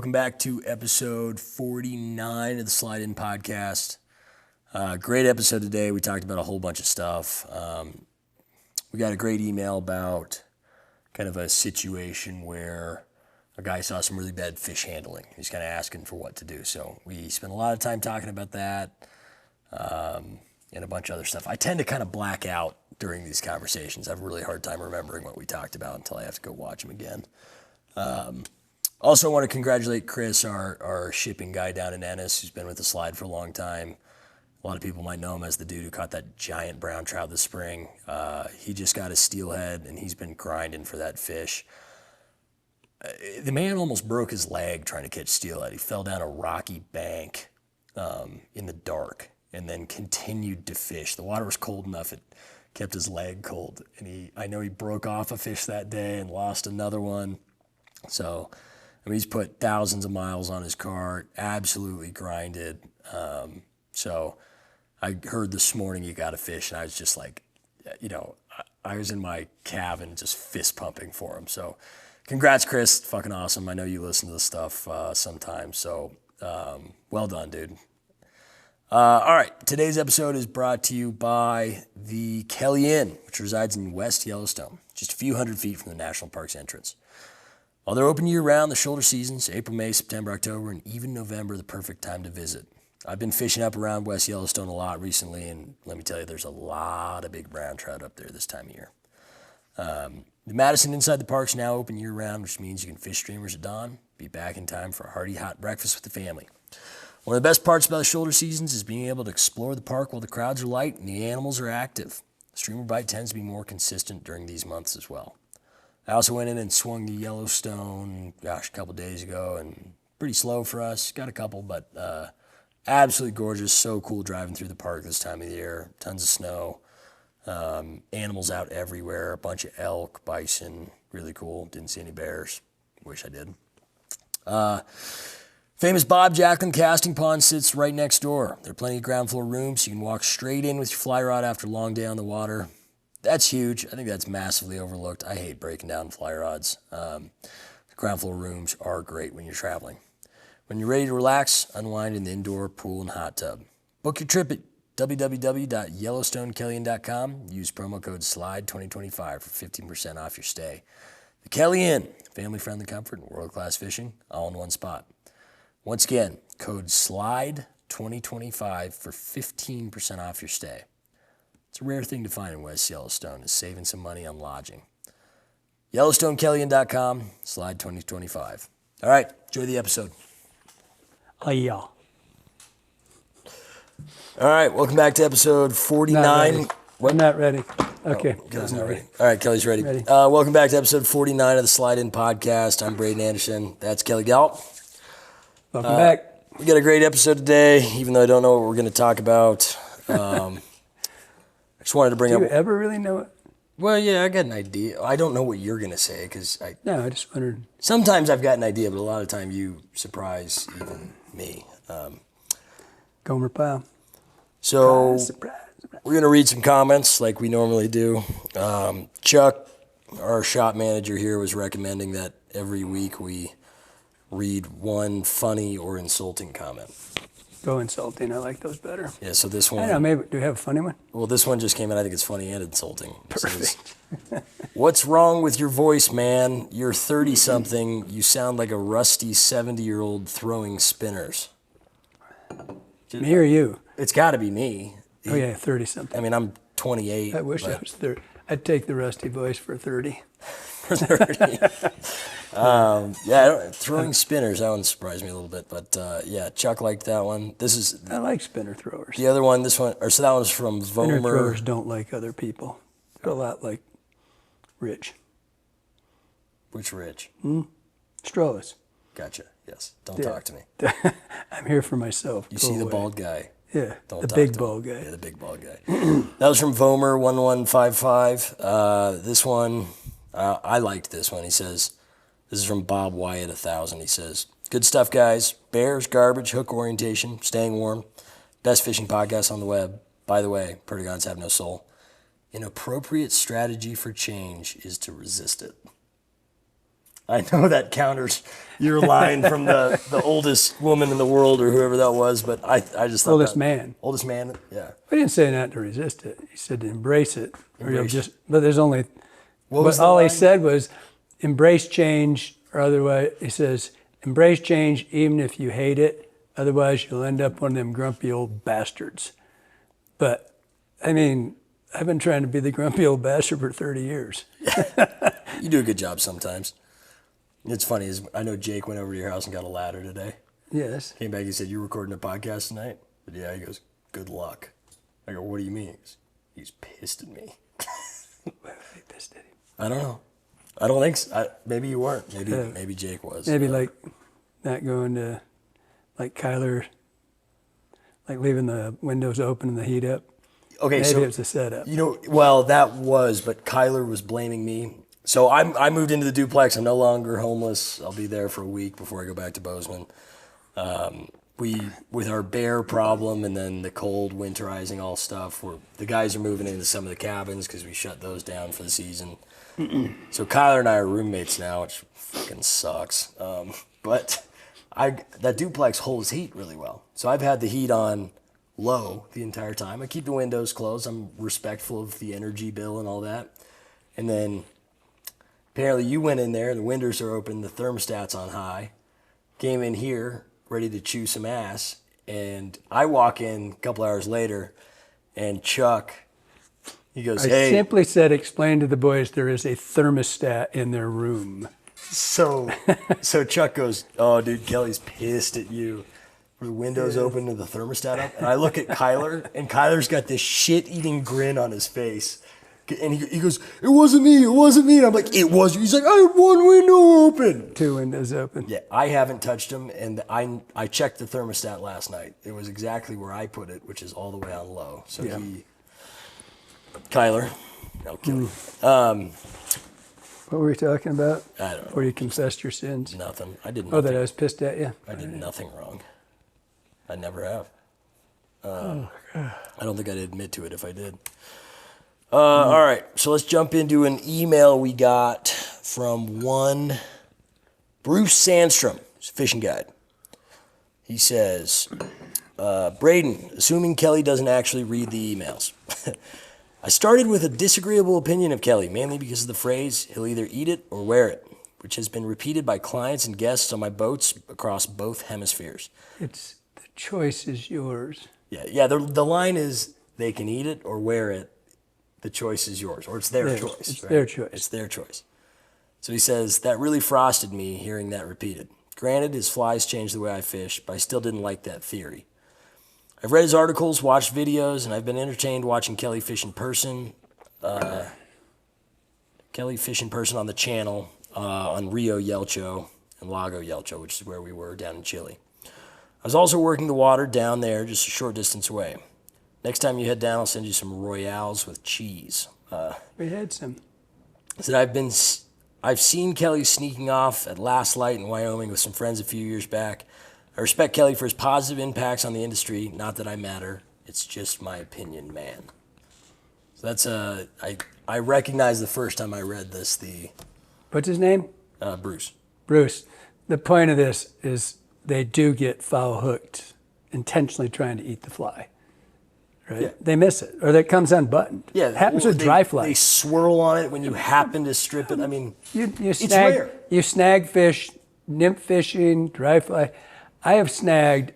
Welcome back to episode 49 of the Slide In podcast. Great episode today. We talked about a whole bunch of stuff. We got a great email about kind of a situation where a guy saw some really bad fish handling. He's kind of asking for what to do. So we spent a lot of time talking about that and a bunch of other stuff. I tend to kind of black out during these conversations. I have a really hard time remembering what we talked about until I have to go watch them again. Also want to congratulate Chris, our shipping guy down in Ennis, who's been with the Slide for a long time. A lot of people might know him as the dude who caught that giant brown trout this spring. He just got a steelhead, and he's been grinding for that fish. The man almost broke his leg trying to catch steelhead. He fell down a rocky bank in the dark and then continued to fish. The water was cold enough, it kept his leg cold. And I know he broke off a fish that day and lost another one. So, I mean, he's put thousands of miles on his cart, absolutely grinded. So I heard this morning he got a fish, and I was just like, I was in my cabin just fist pumping for him. So congrats, Chris. Fucking awesome. I know you listen to this stuff sometimes. So well done, dude. All right. Today's episode is brought to you by the Kelly Inn, which resides in West Yellowstone, just a few hundred feet from the National Park's entrance. While they're open year-round, the shoulder seasons, April, May, September, October, and even November, the perfect time to visit. I've been fishing up around West Yellowstone a lot recently, and let me tell you, there's a lot of big brown trout up there this time of year. The Madison inside the park's now open year-round, which means you can fish streamers at dawn, be back in time for a hearty hot breakfast with the family. One of the best parts about the shoulder seasons is being able to explore the park while the crowds are light and the animals are active. The streamer bite tends to be more consistent during these months as well. I also went in and swung the Yellowstone, a couple days ago, and pretty slow for us. Got a couple, but absolutely gorgeous. So cool driving through the park this time of the year. Tons of snow. Animals out everywhere. A bunch of elk, bison. Really cool. Didn't see any bears. Wish I did. Famous Bob Jacklin casting pond sits right next door. There are plenty of ground floor rooms, so you can walk straight in with your fly rod after a long day on the water. That's huge. I think that's massively overlooked. I hate breaking down fly rods. The ground floor rooms are great when you're traveling. When you're ready to relax, unwind in the indoor pool and hot tub. Book your trip at www.yellowstonekellyan.com. Use promo code SLIDE2025 for 15% off your stay. The Kelly Inn, family-friendly comfort and world-class fishing, all in one spot. Once again, code SLIDE2025 for 15% off your stay. It's a rare thing to find in West Yellowstone, is saving some money on lodging. YellowstoneKellyan.com, Slide 2025. All right, enjoy the episode. Oh, yeah. All right, welcome back to episode 49. I'm not ready. Okay. Oh, Kelly's not ready. All right, Kelly's ready. Welcome back to episode 49 of the Slide In podcast. I'm Braeden Anderson. That's Kelly Gallup. Welcome back. We got a great episode today, even though I don't know what we're going to talk about. I just wanted to bring up. Do you ever really know it? Well, yeah, I got an idea. I don't know what you're going to say because No, I just wondered. Sometimes I've got an idea, but a lot of the time you surprise even me. Gomer Pyle. So Surprise. we're going to read some comments like we normally do. Chuck, our shop manager here, was recommending that every week we read one funny or insulting comment. Go insulting. I like those better. Yeah, so this one. I don't know, maybe. Do you have a funny one? Well, this one just came in. I think it's funny and insulting. Perfect. What's wrong with your voice, man? You're 30-something. You sound like a rusty 70-year-old throwing spinners. Me or you? It's got to be me. Oh, yeah, 30-something. I mean, I'm 28. I wish I was 30. I'd take the rusty voice for 30. For 30. Throwing spinners, that one surprised me a little bit. But, Chuck liked that one. I like spinner throwers. The other one, that was from Vomer. Spinner throwers don't like other people. They're a lot like Rich. Which Rich? Strollers. Gotcha. Yes. Don't talk to me. I'm here for myself. You see the bald guy. Yeah, Don't the talk big to bald him. guy. Yeah, the big bald guy. That was from Vomer 1155. This one, I liked this one. He says, this is from Bob Wyatt 1000. He says, good stuff, guys. Bears, garbage, hook orientation, staying warm. Best fishing podcast on the web. By the way, Perdigons have no soul. An appropriate strategy for change is to resist it. I know that counters your line from the oldest woman in the world or whoever that was, but I just thought Oldest man. Oldest man, yeah. He didn't say not to resist it. He said to embrace it. Or you'll Embrace. just, but there's only, What was but the all he line? said was embrace change, or otherwise, he says, embrace change even if you hate it. Otherwise, you'll end up one of them grumpy old bastards. But, I mean, I've been trying to be the grumpy old bastard for 30 years. You do a good job sometimes. It's funny, I know Jake went over to your house and got a ladder today. Yes. Came back, he said, you recording a podcast tonight? But yeah, he goes, good luck. I go, what do you mean? He goes, he's pissed at me. Why would they pissed at him? I don't know. I don't think so. Maybe you weren't. Maybe Jake was. Maybe like not going to, like Kyler, like leaving the windows open and the heat up. Okay, Maybe so it was a setup. well, that was, but Kyler was blaming me. So I moved into the duplex. I'm no longer homeless. I'll be there for a week before I go back to Bozeman. With our bear problem and then the cold winterizing all stuff, the guys are moving into some of the cabins because we shut those down for the season. So Kyler and I are roommates now, which fucking sucks. But that duplex holds heat really well. So I've had the heat on low the entire time. I keep the windows closed. I'm respectful of the energy bill and all that. And then apparently you went in there, the windows are open, the thermostat's on high. Came in here ready to chew some ass, and I walk in a couple hours later, and Chuck, he goes, hey. I simply said, explain to the boys there is a thermostat in their room. So Chuck goes, oh, dude, Kelly's pissed at you. The window's open and the thermostat up. And I look at Kyler, and Kyler's got this shit-eating grin on his face. And he goes, it wasn't me. And I'm like, it was you. He's like, I had one window open. 2 windows open. Yeah, I haven't touched them, and I checked the thermostat last night. It was exactly where I put it, which is all the way on low. So Yeah. Kyler, I'll kill you. What were we talking about? I don't know. Where you confessed your sins? Nothing. I did Oh, nothing. that I was pissed at you? I did nothing wrong. I never have. I don't think I'd admit to it if I did. All right, so let's jump into an email we got from one Bruce Sandstrom, he's a fishing guide. He says, Braeden, assuming Kelly doesn't actually read the emails. I started with a disagreeable opinion of Kelly, mainly because of the phrase, he'll either eat it or wear it, which has been repeated by clients and guests on my boats across both hemispheres. It's the choice is yours. Yeah. The line is they can eat it or wear it. The choice is yours, or it's their choice. It's right? their choice. It's their choice. So he says, that really frosted me hearing that repeated. Granted, his flies changed the way I fish, but I still didn't like that theory. I've read his articles, watched videos, and I've been entertained watching Kelly fish in person. Kelly fish in person on the channel on Rio Yelcho and Lago Yelcho, which is where we were down in Chile. I was also working the water down there, just a short distance away. Next time you head down, I'll send you some Royales with cheese. We had some. I said, I've seen Kelly sneaking off at Last Light in Wyoming with some friends a few years back. I respect Kelly for his positive impacts on the industry. Not that I matter. It's just my opinion, man. So that's I recognized the first time I read this, What's his name? Bruce. Bruce. The point of this is they do get foul hooked, intentionally trying to eat the fly. Right? Yeah. They miss it, or that comes unbuttoned. Yeah, It happens with they, dry fly. They swirl on it when you happen to strip it. I mean, It's rare. You snag fish, nymph fishing, dry fly. I have snagged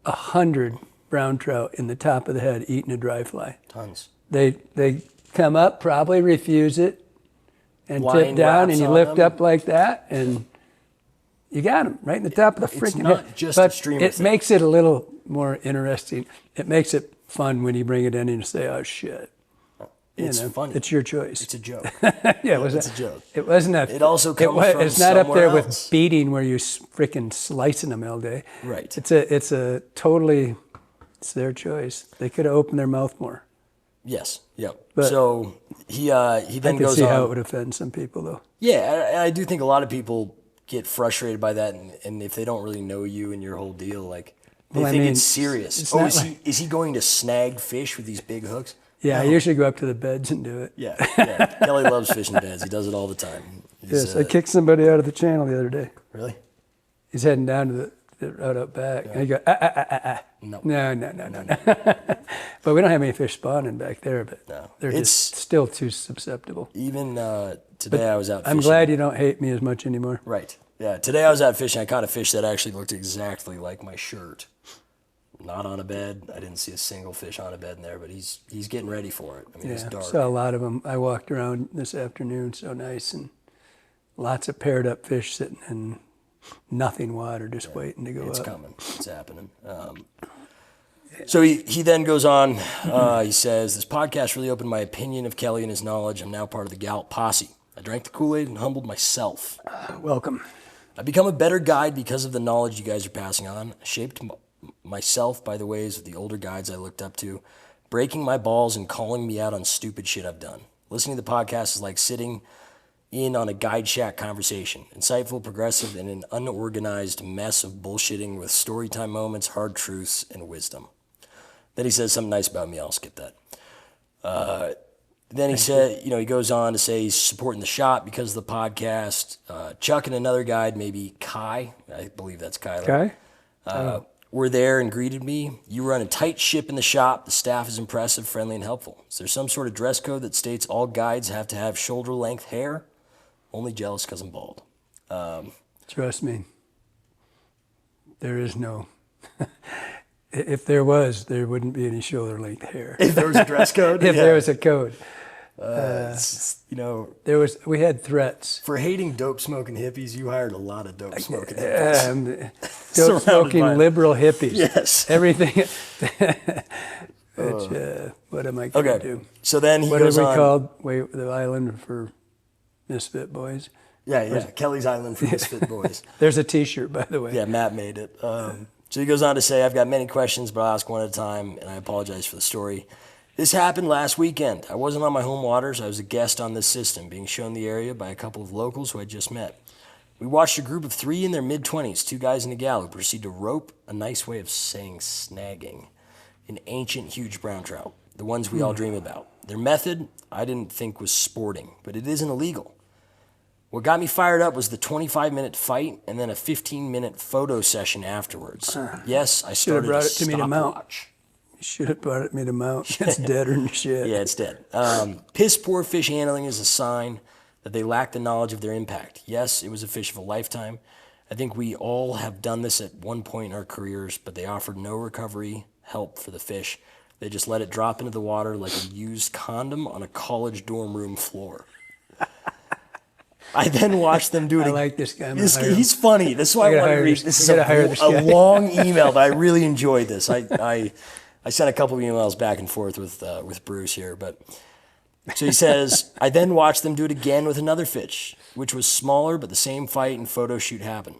100 brown trout in the top of the head eating a dry fly. Tons. They come up, probably refuse it, and Line tip down, wraps and you on lift them. up like that, and you got them right in the top of the It's freaking not head. just a But streamer it thing. makes it a little more interesting. It makes it fun when you bring it in and you say, "Oh shit." It's funny. It's your choice. It's a joke. Yeah, It's a joke. It wasn't a. It also comes from It's not up there somewhere with else. beating where you're freaking slicing them all day. Right. It's a totally. It's their choice. They could have opened their mouth more. Yes. Yep. But so he I then can goes see on. how it would offend some people, though. Yeah, I do think a lot of people get frustrated by that, and if they don't really know you and your whole deal, like they Well, I think mean, it's serious. it's Oh, not is he going to snag fish with these big hooks? Yeah, I No. usually go up to the beds and do it. Yeah. Kelly loves fishing beds. He does it all the time. Yes, I kicked somebody out of the channel the other day. Really? He's heading down to the road up back. And he go, No. No. But we don't have any fish spawning back there, but No. they're It's- just still too susceptible. Even today I was out fishing. I'm glad you don't hate me as much anymore. Right. Yeah. Today I was out fishing. I caught a fish that actually looked exactly like my shirt. Not on a bed. I didn't see a single fish on a bed in there, but he's getting ready for it. I mean, it's Yeah, dark. saw a lot of them. I walked around this afternoon, so nice, and lots of paired up fish sitting in nothing water, just waiting to go It's up. coming. It's happening. So he then goes on. He says, this podcast really opened my opinion of Kelly and his knowledge. I'm now part of the Gallup posse. I drank the Kool-Aid and humbled myself. Welcome. I've become a better guide because of the knowledge you guys are passing on. I shaped myself by the ways of the older guides I looked up to, breaking my balls and calling me out on stupid shit I've done. Listening to the podcast is like sitting in on a guide shack conversation. Insightful, progressive, and an unorganized mess of bullshitting with storytime moments, hard truths, and wisdom. Then he says something nice about me. I'll skip that. Then he said, he goes on to say he's supporting the shop because of the podcast. Chuck and another guide, maybe Kai, I believe that's Kyler. Okay. Were there and greeted me. You run a tight ship in the shop. The staff is impressive, friendly, and helpful. Is there some sort of dress code that states all guides have to have shoulder-length hair? Only jealous because I'm bald. Trust me, there is no. If there was, there wouldn't be any shoulder-length hair. If there was a dress code? If there was a code. We had threats. For hating dope-smoking hippies, you hired a lot of dope-smoking hippies. Dope-smoking liberal hippies. Yes. Everything. What am I going to do? So then he What goes are we on. called? The island for Misfit Boys? Yeah. Kelly's Island for Misfit Boys. There's a T-shirt, by the way. Yeah, Matt made it. So he goes on to say, I've got many questions, but I'll ask one at a time, and I apologize for the story. This happened last weekend. I wasn't on my home waters. I was a guest on this system, being shown the area by a couple of locals who I just met. We watched a group of 3 in their mid-20s, 2 guys and a gal, who proceed to rope, a nice way of saying snagging, an ancient huge brown trout, the ones we all dream about. Their method, I didn't think was sporting, but it isn't illegal. What got me fired up was the 25-minute fight and then a 15-minute photo session afterwards. Yes, I started brought a it to me to mount. stopwatch. You should have brought me to mount. It's deader than shit. Yeah, it's dead. Piss poor fish handling is a sign that they lack the knowledge of their impact. Yes, it was a fish of a lifetime. I think we all have done this at one point in our careers, but they offered no recovery help for the fish. They just let it drop into the water like a used condom on a college dorm room floor. I then watched them do it. I like this guy. He's funny. This is why I want to read. This is a long email, but I really enjoyed this. I sent a couple of emails back and forth with Bruce here, but so he says, I then watched them do it again with another fish, which was smaller, but the same fight and photo shoot happened.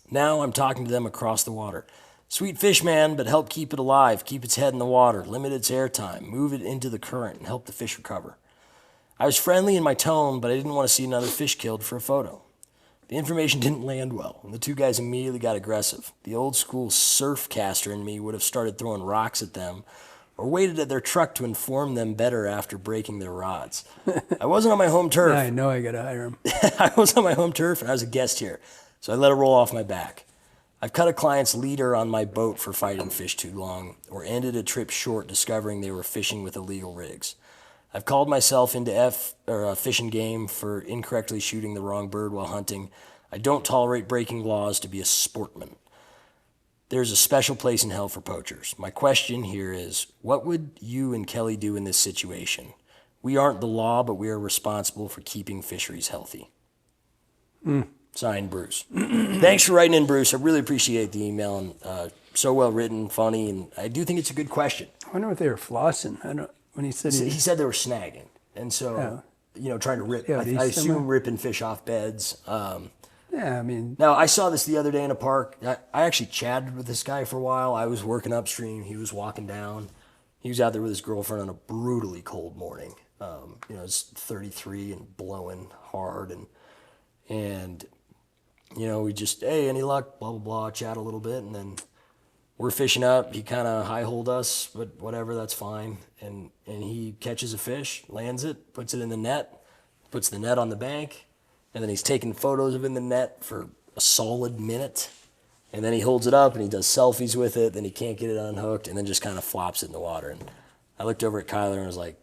Now I'm talking to them across the water. Sweet fish, man, but help keep it alive, keep its head in the water, limit its airtime, move it into the current, and help the fish recover. I was friendly in my tone, but I didn't want to see another fish killed for a photo. The information didn't land well, and the 2 guys immediately got aggressive. The old school surf caster in me would have started throwing rocks at them or waited at their truck to inform them better after breaking their rods. I wasn't on my home turf. I know I got to hire him. I was on my home turf, and I was a guest here, so I let it roll off my back. I've cut a client's leader on my boat for fighting fish too long, or ended a trip short discovering they were fishing with illegal rigs. I've called myself into Fish and Game for incorrectly shooting the wrong bird while hunting. I don't tolerate breaking laws to be a sportsman. There's a special place in hell for poachers. My question here is, what would you and Kelly do in this situation? We aren't the law, but we are responsible for keeping fisheries healthy. Signed, Bruce. Thanks for writing in, Bruce. I really appreciate the email, and so well written, funny, and I do think it's a good question. I wonder if they were flossing. When he said he said they were snagging, and so trying to rip. I assume ripping fish off beds. Yeah, I mean. Now I saw this the other day in a park. I actually chatted with this guy for a while. I was working upstream. He was walking down. He was out there with his girlfriend on a brutally cold morning. It's 33 and blowing hard, and we just, hey, any luck? Blah blah blah. Chat a little bit, and then we're fishing up. He kind of high-holed us, but whatever, that's fine. And he catches a fish, lands it, puts it in the net, puts the net on the bank, and then he's taking photos of it in the net for a solid minute, and then he holds it up and he does selfies with it, then he can't get it unhooked, and then just kind of flops it in the water. And I looked over at Kyler and was like,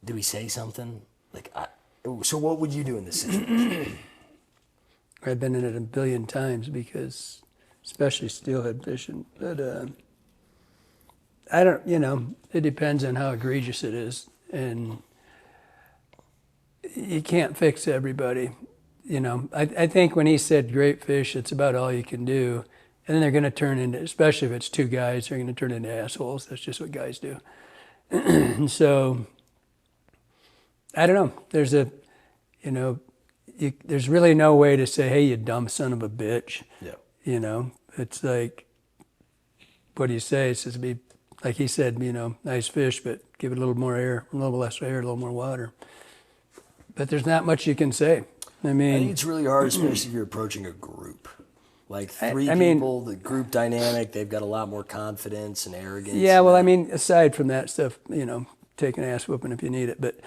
"Do we say something? So what would you do in this situation?" I've been in it a billion times because, especially steelhead fishing, but I don't, it depends on how egregious it is, and you can't fix everybody. I think when he said great fish, it's about all you can do, and then they're going to turn into, especially if it's two guys, they're going to turn into assholes. That's just what guys do. And so, I don't know. There's really no way to say, hey, you dumb son of a bitch. Yeah. It's like, what do you say? It says, be like he said, nice fish, but give it a little more air, a little less air, a little more water. But there's not much you can say. I think it's really hard, especially if you're approaching a group. Like three people, the group dynamic, they've got a lot more confidence and arrogance. Yeah, well, aside from that stuff, take an ass whooping if you need it. But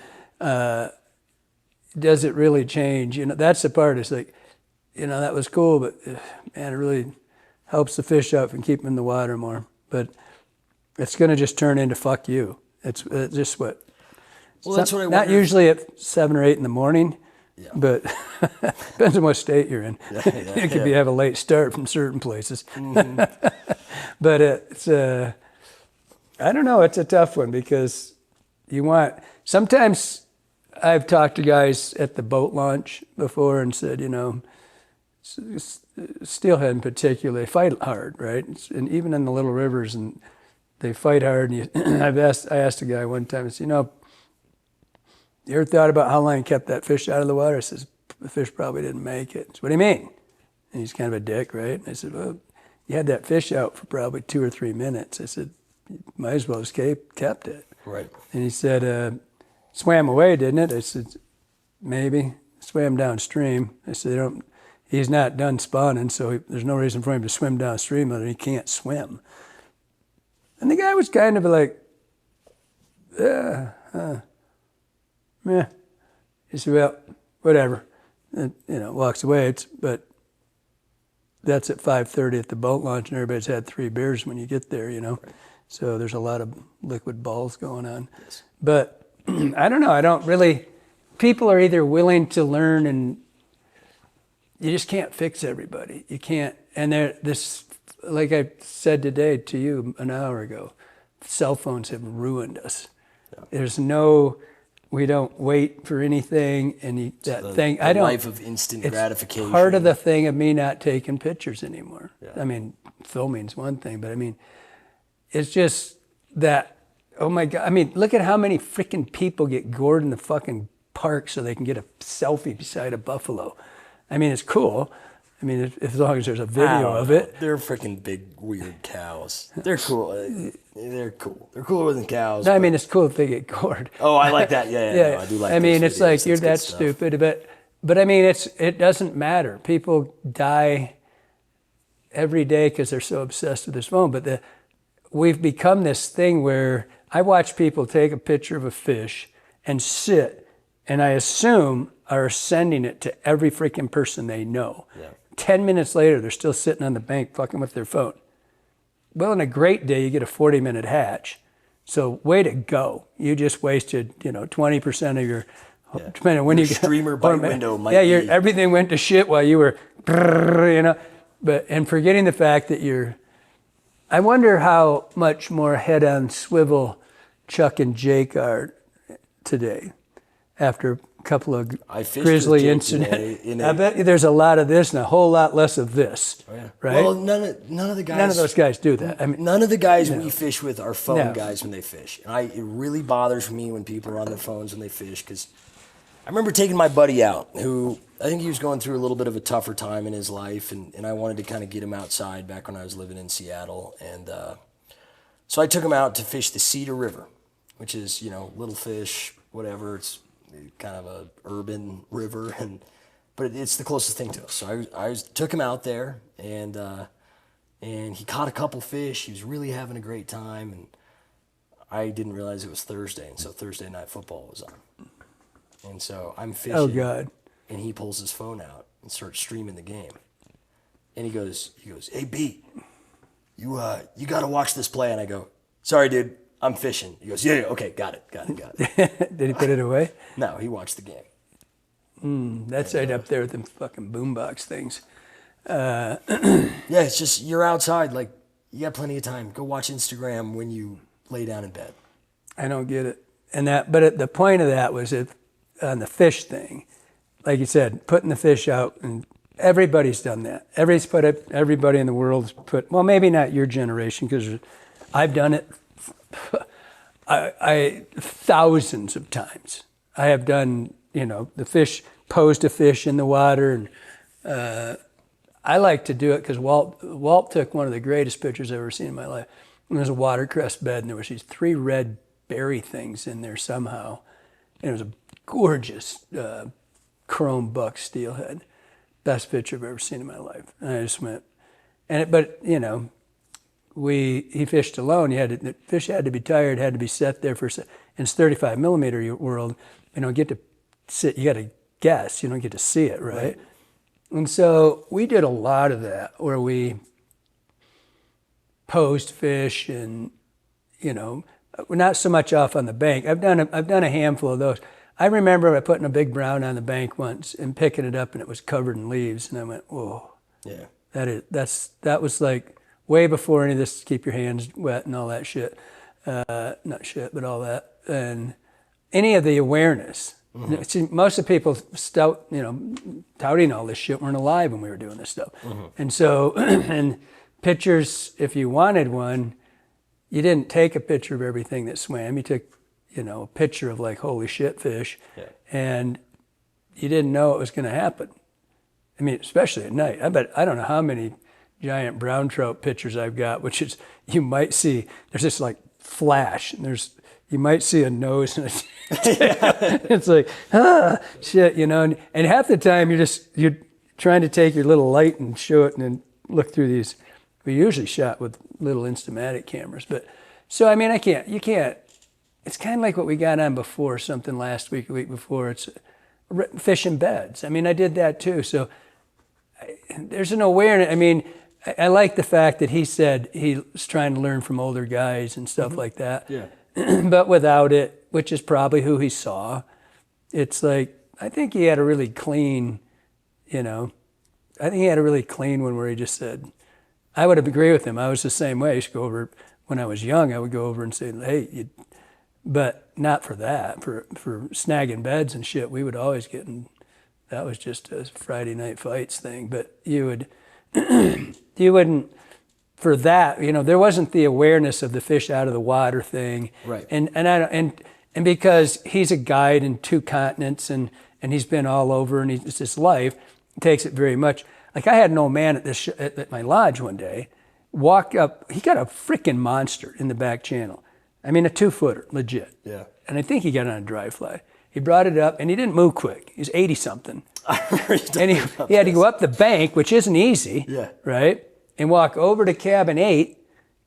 does it really change? That's the part. It's like, that was cool, but man, it really helps the fish up and keep them in the water more. But it's going to just turn into fuck you. It's just what. Well, that's what I wonder. Not usually at 7 or 8 in the morning, but depends on what state you're in. You could have a late start from certain places. Mm-hmm. But it's I don't know. It's a tough one because sometimes I've talked to guys at the boat launch before and said, steelhead in particular, they fight hard, right? And even in the little rivers, and they fight hard. And I asked a guy one time, I said, you ever thought about how long you kept that fish out of the water? I says, the fish probably didn't make it. I said, what do you mean? And he's kind of a dick, right? And I said, well, you had that fish out for probably 2 or 3 minutes. I said, you might as well have kept it. Right. And he said, swam away, didn't it? I said, maybe. Swam downstream. I said, he's not done spawning, so there's no reason for him to swim downstream other than he can't swim. And the guy was kind of like, meh. He said, well, whatever. And, walks away. But that's at 5:30 at the boat launch, and everybody's had 3 beers when you get there, Right. So there's a lot of liquid balls going on. Yes. But I don't know. People are either willing to learn, and you just can't fix everybody. You can't. And like I said today to you an hour ago, cell phones have ruined us. Yeah. We don't wait for anything, and life of instant gratification. Part of the thing of me not taking pictures anymore. Yeah. Filming's one thing, but it's just that. Oh my God! Look at how many freaking people get gored in the fucking park so they can get a selfie beside a buffalo. It's cool. As long as there's a video of it. They're freaking big, weird cows. They're cool. They're cool. They're cooler than cows. No, it's cool if they get gored. Oh, I like that. Yeah. No, I do like that. It's like you're that stupid. But it doesn't matter. People die every day because they're so obsessed with this phone. But we've become this thing where I watch people take a picture of a fish and sit, and I assume are sending it to every freaking person they know. Yeah. 10 minutes later, they're still sitting on the bank fucking with their phone. Well, in a great day, you get a 40-minute hatch. So way to go. You just wasted, 20% of your, depending on when your you streamer bite window might be. Everything went to shit while you were, and forgetting the fact that I wonder how much more head on swivel Chuck and Jake are today after couple of grisly incidents. I bet you there's a lot of this and a whole lot less of this. Oh, yeah. Right? Well, none of the guys. None of those guys do that. None of the guys we fish with are phone guys when they fish. And it really bothers me when people are on their phones when they fish, because I remember taking my buddy out who I think he was going through a little bit of a tougher time in his life, and I wanted to kind of get him outside back when I was living in Seattle. And so I took him out to fish the Cedar River, which is, little fish, whatever. It's kind of a urban river, but it's the closest thing to us. So I took him out there, and he caught a couple fish. He was really having a great time, and I didn't realize it was Thursday, and so Thursday night football was on. And so I'm fishing. Oh, God. And he pulls his phone out and starts streaming the game. And he goes, "Hey, B, you got to watch this play." And I go, "Sorry, dude, I'm fishing." He goes, "Yeah, okay, got it." Did he put it away? No, he watched the game. That's right up there with them fucking boombox things. Yeah, it's just, you're outside, like, you got plenty of time. Go watch Instagram when you lay down in bed. I don't get it. But the point of that was on the fish thing, like you said, putting the fish out, and everybody's done that. Everybody in the world has put, well, maybe not your generation, because I've done it I thousands of times. I have done, the fish, posed a fish in the water, and I like to do it because Walt took one of the greatest pictures I've ever seen in my life. And there's a watercress bed, and there was these 3 red berry things in there somehow. And it was a gorgeous chrome buck steelhead. Best picture I've ever seen in my life. And I just went, he fished alone. The fish had to be tired, had to be set there for, in it's 35 millimeter world, you don't get to sit, you got to guess, you don't get to see it, right? And so we did a lot of that where we posed fish and, we're not so much off on the bank. I've done a handful of those. I remember putting a big brown on the bank once and picking it up, and it was covered in leaves, and I went, "Whoa, Yeah. that was like way before any of this keep your hands wet and all that shit, not shit, but all that, and any of the awareness." Mm-hmm. See, most of the people touting all this shit weren't alive when we were doing this stuff, and so and pictures, if you wanted one, you didn't take a picture of everything that swam. You took, a picture of like, holy shit fish. Yeah. And you didn't know it was going to happen. I mean, especially at night. I don't know how many giant brown trout pictures I've got, which is, you might see, there's this like flash, and you might see a nose and a it's like, shit, and half the time you're trying to take your little light and show it and then look through these. We usually shot with little Instamatic cameras, but so, you can't, it's kind of like what we got on before, something last week, a week before, it's fishing beds. I did that too. So there's an awareness. I like the fact that he said he was trying to learn from older guys and stuff like that. Yeah. But without it, which is probably who he saw, it's like, I think he had a really clean, one where he just said, I would agree with him. I was the same way. I used to go over, when I was young, I would go over and say, hey, but not for that. For snagging beds and shit, we would always get in, that was just a Friday night fights thing. But you wouldn't, for that, there wasn't the awareness of the fish out of the water thing. Right. And because he's a guide in 2 continents and he's been all over and it's his life, it takes it very much. Like I had an old man at my lodge one day, walk up, he got a freaking monster in the back channel. A 2-footer, legit. Yeah. And I think he got it on a dry fly. He brought it up and he didn't move quick. He was 80-something. And he had to go up the bank, which isn't easy, yeah, right? And walk over to cabin 8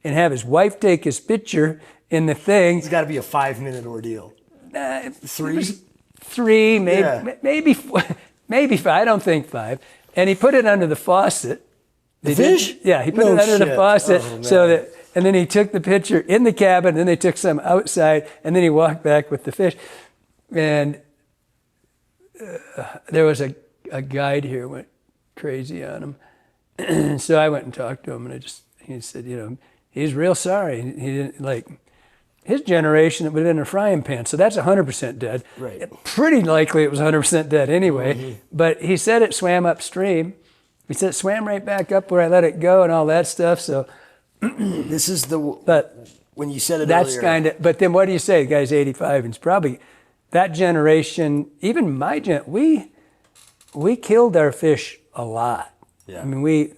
and have his wife take his picture in the thing. It's got to be a 5-minute ordeal. 3, maybe, yeah. maybe 5. I don't think 5. And he put it under the faucet. The fish? Yeah, he put it under the faucet and then he took the picture in the cabin, and then they took some outside, and then he walked back with the fish. And there was a guide here who went crazy on him. So I went and talked to him, and he said, he's real sorry. He didn't his generation, it would have been a frying pan. So that's 100% dead. Right. Pretty likely it was 100% dead anyway. Mm-hmm. But he said it swam upstream. He said it swam right back up where I let it go and all that stuff. So this is when you said it that's earlier. But then what do you say? The guy's 85, and it's probably that generation, even my we killed our fish a lot. Yeah. We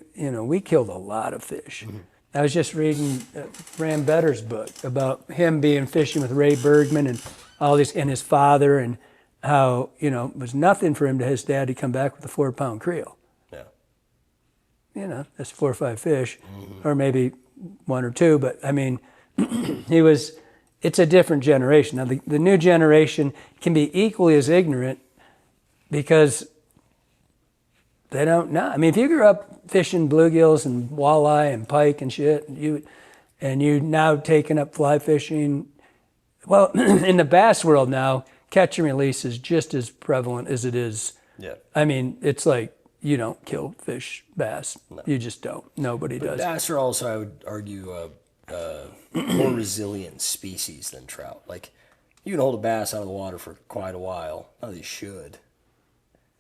killed a lot of fish. Mm-hmm. I was just reading Ram Better's book about him being fishing with Ray Bergman and all this, and his father, and how, it was nothing for his dad to come back with a 4-pound creel. Yeah. That's 4 or 5 fish, mm-hmm, or maybe 1 or 2, but he was, it's a different generation. Now, the new generation can be equally as ignorant because they don't know. I mean, if you grew up fishing bluegills and walleye and pike and shit, and you now taking up fly fishing, well, in the bass world now, catch and release is just as prevalent as it is. Yeah. I mean, it's like you don't kill fish bass. No. You just don't. Nobody does. Bass are also, I would argue, more resilient species than trout. Like, you can hold a bass out of the water for quite a while. Not that you should.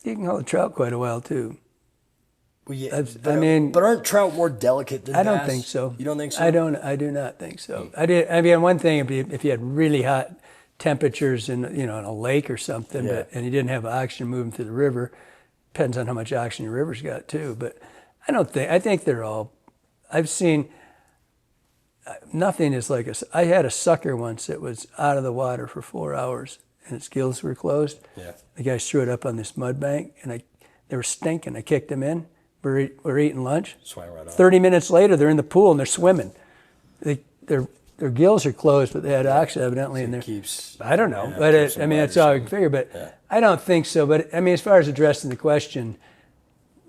You can hold a trout quite a while too. Well, yeah, but aren't trout more delicate than bass? I don't think so. You don't think so? I do not think so. I mean, one thing if you had really hot temperatures in in a lake or something, and you didn't have oxygen moving through the river, depends on how much oxygen your river's got too. But I think they're all. I've seen. Nothing is like I had a sucker once that was out of the water for 4 hours and its gills were closed. Yeah. The guys threw it up on this mud bank and they were stinking. I kicked them in. We're eating lunch. Swam right off. 30 minutes later, they're in the pool and they're swimming. Their gills are closed, but they had oxygen evidently in there. I don't know, but that's all I can figure. But I don't think so. But I mean, as far as addressing the question,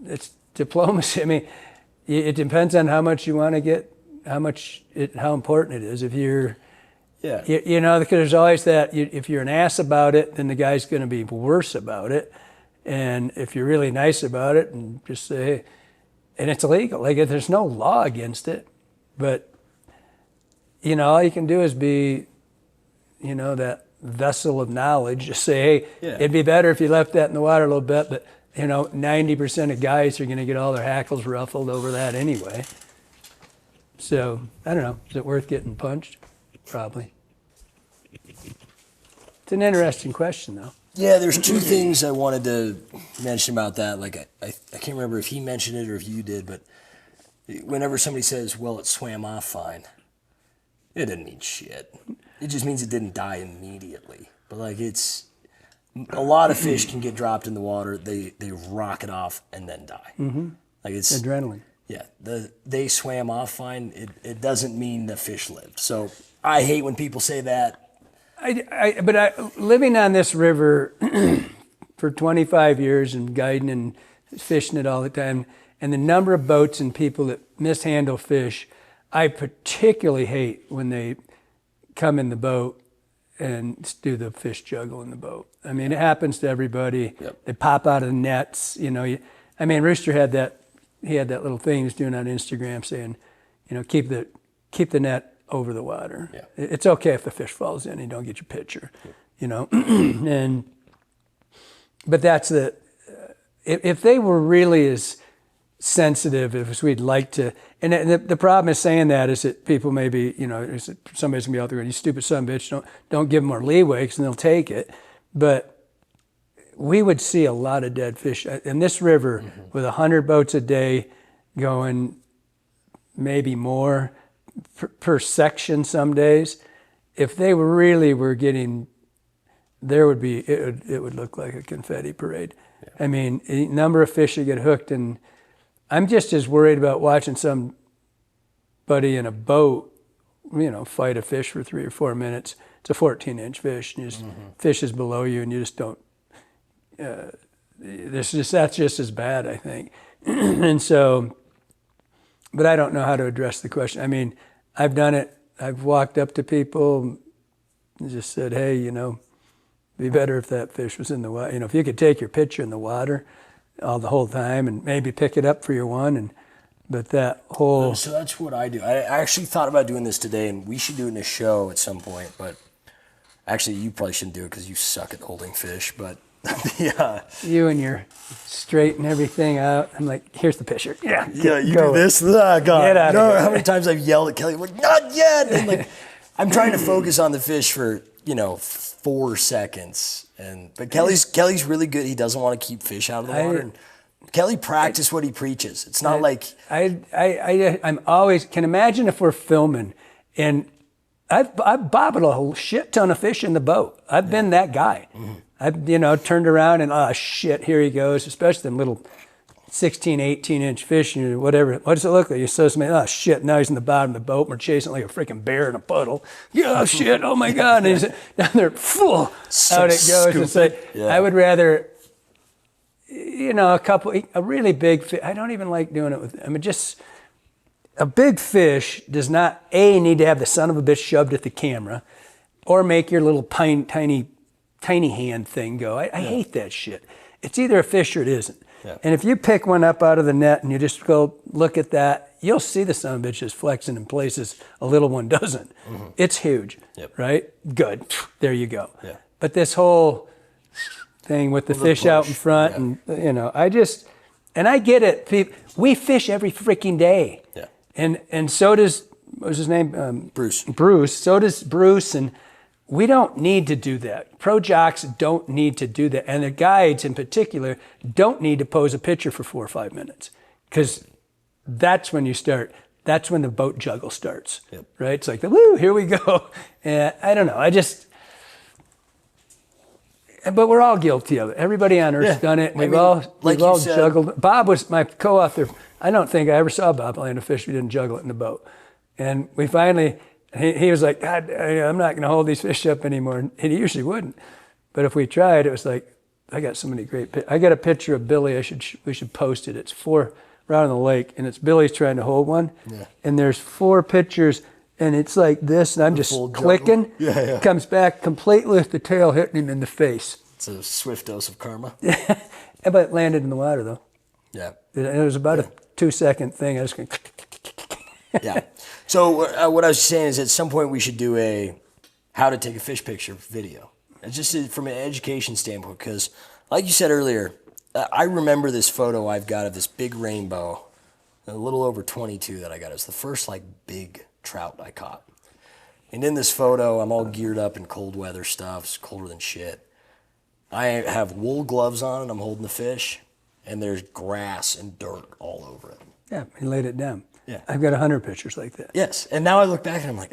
it's diplomacy. I mean, it depends on how much you want to get. How important it is. If you're, because there's always that. If you're an ass about it, then the guy's going to be worse about it. And if you're really nice about it and just say, hey, and it's illegal. Like there's no law against it, but all you can do is be, that vessel of knowledge. Just say, hey, it'd be better if you left that in the water a little bit, but 90% of guys are going to get all their hackles ruffled over that anyway. So, I don't know. Is it worth getting punched? Probably. It's an interesting question, though. Yeah, there's two things I wanted to mention about that. Like, I can't remember if he mentioned it or if you did, but whenever somebody says, well, it swam off fine, it didn't mean shit. It just means it didn't die immediately. But, like, a lot of fish can get dropped in the water, they rock it off and then die. Mm-hmm. Like it's adrenaline. Yeah, they swam off fine. It doesn't mean the fish lived. So I hate when people say that. But living on this river for 25 years and guiding and fishing it all the time, and the number of boats and people that mishandle fish, I particularly hate when they come in the boat and do the fish juggle in the boat. I mean, it happens to everybody. Yep. They pop out of the nets. Rooster had that. He had that little thing he was doing on Instagram saying, keep the net over the water. Yeah. It's okay if the fish falls in and you don't get your picture, but that's if they were really as sensitive as we'd like to, and the problem is saying that is that people maybe, somebody's gonna be out there going, you stupid son of a bitch, don't give them more leeway because they'll take it. But we would see a lot of dead fish in this river with 100 boats a day going, maybe more per section some days. If they were getting, it would look like a confetti parade. Yeah. I mean, a number of fish that get hooked, and I'm just as worried about watching somebody in a boat, fight a fish for 3 or 4 minutes. It's a 14-inch fish, and fish is below you, and you just don't. That's just as bad, I think. And so, but I don't know how to address the question. I mean, I've done it. I've walked up to people and just said, hey, be better if that fish was in the water. If you could take your picture in the water the whole time and maybe pick it up for your one. But that whole... So that's what I do. I actually thought about doing this today, and we should do it in a show at some point. But actually, you probably shouldn't do it because you suck at holding fish. But yeah. You and your straighten everything out. I'm like, here's the picture. Yeah, you do this. God. Get out of here. How many times I've yelled at Kelly, like, not yet. And I'm trying to focus on the fish for 4 seconds. But Kelly's really good. He doesn't want to keep fish out of the water. And Kelly practiced what he preaches. It's not like I'm always can imagine if we're filming and I've bobbed a whole shit ton of fish in the boat. I've been that guy. Mm-hmm. I've turned around and shit, here he goes. Especially them little 16, 18-inch fish, and whatever. What does it look like? You're supposed to make, oh shit, now he's in the bottom of the boat. We're chasing like a freaking bear in a puddle. Yeah, oh shit, oh my God. And he's down there, full, out it goes. It's like, I would rather, a really big fish. I don't even like doing it with, just a big fish does not, need to have the son of a bitch shoved at the camera or make your little tiny hand thing go. I hate that shit. It's either a fish or it isn't. Yeah. And if you pick one up out of the net and you just go look at that, you'll see the son of a bitch is flexing in places a little one doesn't. Mm-hmm. It's huge, right? Good. There you go. Yeah. But this whole thing with the fish out in front, and I get it. We fish every freaking day. Yeah. And so does, what was his name? Bruce. Bruce. So does Bruce, and we don't need to do that. Pro jocks don't need to do that. And the guides in particular don't need to pose a picture for 4 or 5 minutes, because that's when that's when the boat juggle starts, right? It's like, woo, here we go. And I don't know. But we're all guilty of it. Everybody on Earth's done it. We've all juggled. Bob was my co-author. I don't think I ever saw Bob land a fish we didn't juggle it in the boat. And we finally, he was like, God, I'm not going to hold these fish up anymore. And he usually wouldn't. But if we tried, it was like, I got so many great pictures. I got a picture of Billy. We should post it. It's we're out on the lake, and it's Billy's trying to hold one. Yeah. And there's 4 pictures, and it's like this, and I'm just clicking. Yeah. Comes back completely with the tail hitting him in the face. It's a swift dose of karma. But it landed in the water, though. Yeah. It was about a 2-second thing. I was going. Yeah. So what I was saying is, at some point we should do a how to take a fish picture video. It's just from an education standpoint, because, like you said earlier, I remember this photo I've got of this big rainbow, a little over 22 that I got. It was the first big trout I caught. And in this photo, I'm all geared up in cold weather stuff. It's colder than shit. I have wool gloves on and I'm holding the fish, and there's grass and dirt all over it. Yeah, he laid it down. Yeah. I've got 100 pictures like that. Yes, and now I look back and I'm like,